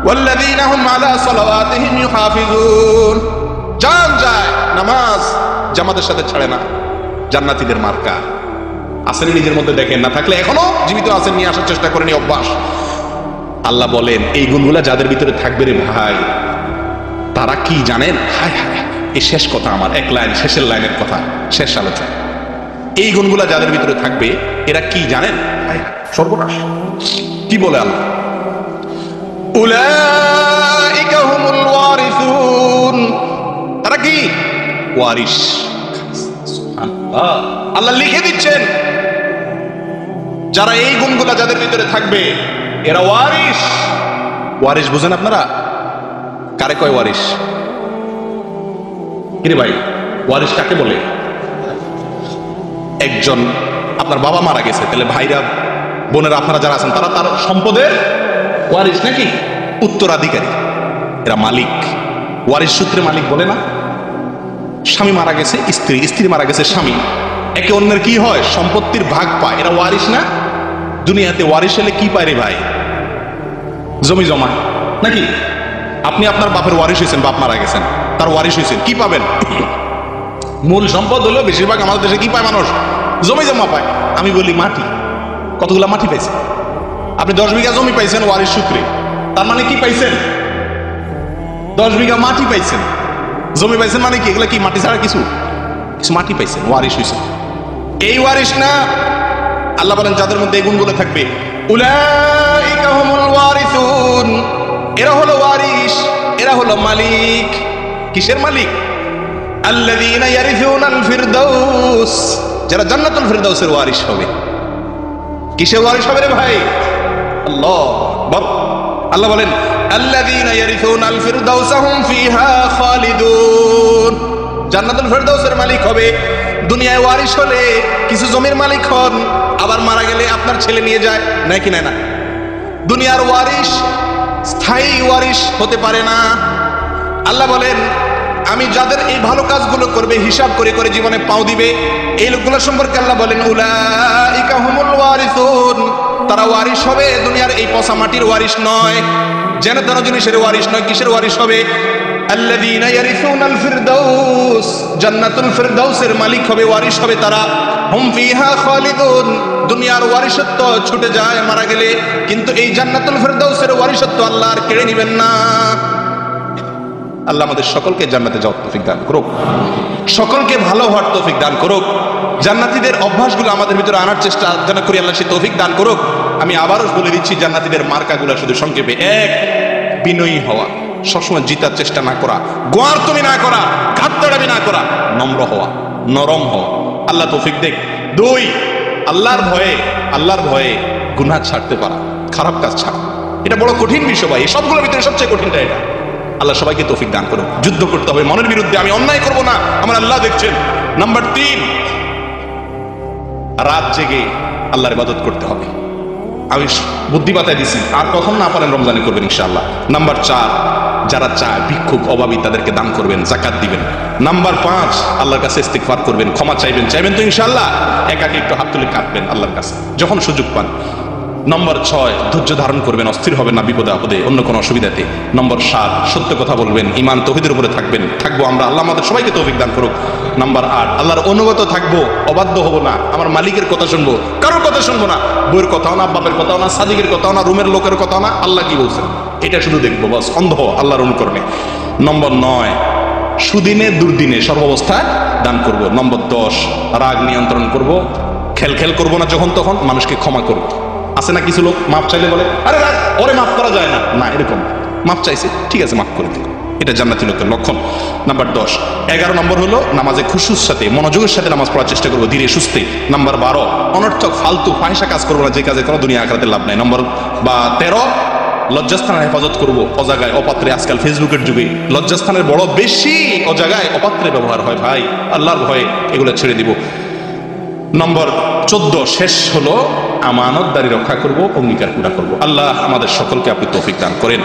S1: والذين هم على صلواتهم يحافظون, জান যায়, নামাজ জামাতের সাথে ছাড়ে না। জান্নাতীদের মার্কা আসেন নিজের মধ্যে, দেখেন, না থাকলে এখনো জীবিত আছেন, নিয়ে আসার চেষ্টা করেনি, অভ্যাস। আল্লাহ বলেন এই গুণগুলা যাদের ভিতরে থাকবে রে ভাই, তারা কি জানেন? হায় হায়, এই শেষ কথা আমার, 1 লাইন, শেষের লাইনের কথা, শেষ আলোচনা। এই গুণগুলা যাদের ভিতরে থাকবে এরা কি জানেন? হায় হায়, সর্বনাশ। কি বলে আল্লাহ? উলাইকা হুমুল ওয়ারিসুন, তারা কি? ওয়ারিস। সুবহানাল্লাহ, আল্লাহ লিখে দিচ্ছেন যারা এই গুণগুলা যাদের ভিতরে থাকবে এরা ওয়ারিস। ওয়ারিস বুঝেন আপনারা? কারে কয় ওয়ারিস? কিরে ভাই, ওয়ারিস কাকে বলে? একজন আপনার বাবা মারা গেছে, তাহলে ভাইরা, বোনেরা, আপনারা যারা আছেন তারা তার সম্পদের ওয়ারিস নাকি? উত্তরাধিকারী, এরা মালিক। ওয়ারিস সূত্রে মালিক বলে না? স্বামী মারা গেছে স্ত্রী, স্ত্রী মারা গেছে স্বামী, একে অন্যের কি হয়? সম্পত্তির ভাগ পায়। এরা ওয়ারিস না? দুনিয়াতে ওয়ারিস হলে কি পায় রে ভাই? জমি জমা নাকি? আপনি আপনার বাপের ওয়ারিশ হয়েছেন, বাপ মারা গেছেন, তার ওয়ারিশ হয়েছেন, কি পাবেন? মূল সম্পদ হলো বেশিরভাগ আমাদের দেশে কি পায় মানুষ? জমি জমা পায়। আমি বলি মাটি। কতগুলা মাটি পাইছেন? আপনি 10 বিঘা জমি পাইছেন ওয়ারিশ সূত্রে, তার মানে কি পাইছেন? 10 বিঘা মাটি পাইছেন। জমি পাইছেন মানে কি? এগুলা কি মাটি ছাড়া কিছু? কিছু মাটি পাইছেন, ওয়ারিশ হয়েছেন। এই ওয়ারিশ না, আল্লাহ বলেন যাদের মধ্যে এই গুণগুলো থাকবে, উলাইকা হুমুল ওয়ারিসুন, এরা হলো ওয়ারিশ, এরা হলো মালিক। কিসের মালিক? আল্লাযীনা ইয়ারিসুনাল ফিরদাউস, যারা জান্নাতুল ফিরদাউসের ওয়ারিশ হবে। কিসের ওয়ারিশ হবে রে ভাই? আল্লাহ আকবার। আল্লাহ বলেন আল্লাযীনা ইয়ারিসুনাল ফিরদাউস হুম ফিহা খালিদুন, জান্নাতুল ফিরদাউসের মালিক হবে। দুনিয়ায় ওয়ারিশ হলে কিছু জমির মালিক হন, আবার মারা গেলে আপনার ছেলে নিয়ে যায়, নাকি না? দুনিয়ার ওয়ারিশ স্থায়ী ওয়ারিশ হতে পারে না। আল্লাহ বলেন আমি যাদের এই ভালো কাজগুলো করবে, হিসাব করে করে জীবনে পাও দিবে, এই লোকগুলো সম্পর্কে আল্লাহ বলেন উলাইকা হুমুল ওয়ারিসুন, তারা ওয়ারিশ হবে, দুনিয়ার এই পচা মাটির ওয়ারিশ নয়, যেন তেন জিনিসের ওয়ারিশ নয়। কিসের ওয়ারিশ হবে? আল্লাযীনা ইয়ারিসুনাল ফিরদাউস, জান্নাতুল ফিরদাউসের মালিক হবে, ওয়ারিশ হবে তারা। হুম ফিহা খালিদুন, দুনিয়ার ওয়ারিশত্ব ছুটে যায় মারা গেলে, কিন্তু এই জান্নাতুল ফিরদাউসের ওয়ারিশত্ব আল্লাহ আর কেড়ে নেবেন না। আল্লাহ আমাদের সকলকে জান্নাতে যাওয়ার তৌফিক দান করুক, সকলকে ভালো হওয়ার তৌফিক দান করুক, জান্নাতীদের অভ্যাসগুলো আমাদের ভিতরে আনার চেষ্টা যেন করি, আল্লাহ সেই তৌফিক দান করুক। আমি আবারও বলে দিচ্ছি জান্নাতীদের মার্কাগুলো শুধু সংক্ষেপে: 1, বিনয়ী হওয়া, সবসময় জিতার চেষ্টা না করা, গোয়ার তুমি না করা, ঘাটতাড়ামি না করা, নম্র হওয়া, নরম হওয়া, আল্লাহ তৌফিক দেখ। 2, আল্লাহর ভয়ে গুনাহ ছাড়তে পারা, খারাপ কাজ ছাড়া। এটা বড় কঠিন বিষয় ভাই, সবগুলোর ভিতরে সবচেয়ে কঠিনটা এটা। আল্লাহ সবাইকে তৌফিক দান করুন। যুদ্ধ করতে হবে মনের বিরুদ্ধে, আমি অন্যায় করব না, আমার আল্লাহ দেখছেন। নাম্বার 3, রাত জেগে আল্লাহর ইবাদত করতে হবে। আমি বুদ্ধি বাতায় দিছি, আর প্রথম না পারেন রমজানে করবেন ইনশাআল্লাহ। নাম্বার 4, যারা চায় ভিক্ষুক অভাবী তাদেরকে দান করবেন, যাকাত দিবেন। নাম্বার 5, আল্লাহর কাছে ইস্তিগফার করবেন, ক্ষমা চাইবেন তো ইনশাআল্লাহ। একাকে একটু হাত তুলে কাঁদবেন আল্লাহর কাছে যখন সুযোগ পান। নম্বর 6, ধৈর্য ধারণ করবেন, অস্থির হবেন না বিপদে আপদে, অন্য কোনো অসুবিধাতে। নম্বর 7, সত্য কথা বলবেন, ঈমান তৌহিদের উপরে থাকবো আমরা, আল্লাহ আমাদের সবাইকে তৌফিক দান করুক। নাম্বার 8, আল্লাহর অনুগত থাকবো, অবাধ্য হব না, আমার মালিকের কথা শুনবো, কারোর কথা শুনবো না, বইয়ের কথাও না, বাপের কথাও না, সাদিকের কথাও না, রুমের লোকের কথাও না, আল্লাহ কি বলছেন এটা শুধু দেখবো, বাস অন্ধ আল্লাহর অনুকরণে। নম্বর 9, সুদিনে দুর্দিনে সর্বাবস্থায় দান করব। নম্বর 10, রাগ নিয়ন্ত্রণ করব, খেল করবো না যখন তখন, মানুষকে ক্ষমা করবো। আছে না কিছু লোক মাপ চাইলে বলে আরে রাগ, ওরে মাফ করা যায় না, না এরকম মাপ চাইছে, ঠিক আছে মাফ করে দিল, এটা জান্নাতি লোকের লক্ষণ। নাম্বার 10, 11 নম্বর হলো নামাজে খুশুর সাথে, মনোযোগের সাথে নামাজ পড়ার চেষ্টা করবো, ধীরে সুস্থে। নাম্বার 12, অনর্থক ফালতু ফাহিশা কাজ করবো না, যে কাজে কোনো দুনিয়া আখিরাতে লাভ নাই। নম্বর 13, লজ্জাস্থানের হেফাজত করবো, অজাগায় অপাত্রে, আজকাল ফেসবুকের যুগে লজ্জাস্থানের বড় বেশি অজাগায় অপাত্রে ব্যবহার হয় ভাই, আল্লাহর ভয়ে এগুলো ছেড়ে দিব। নম্বর 14, শেষ হলো আমানতদারি রক্ষা করব, অঙ্গীকার পুরা করব। আল্লাহ আমাদের সকলকে আপনি তৌফিক দান করেন।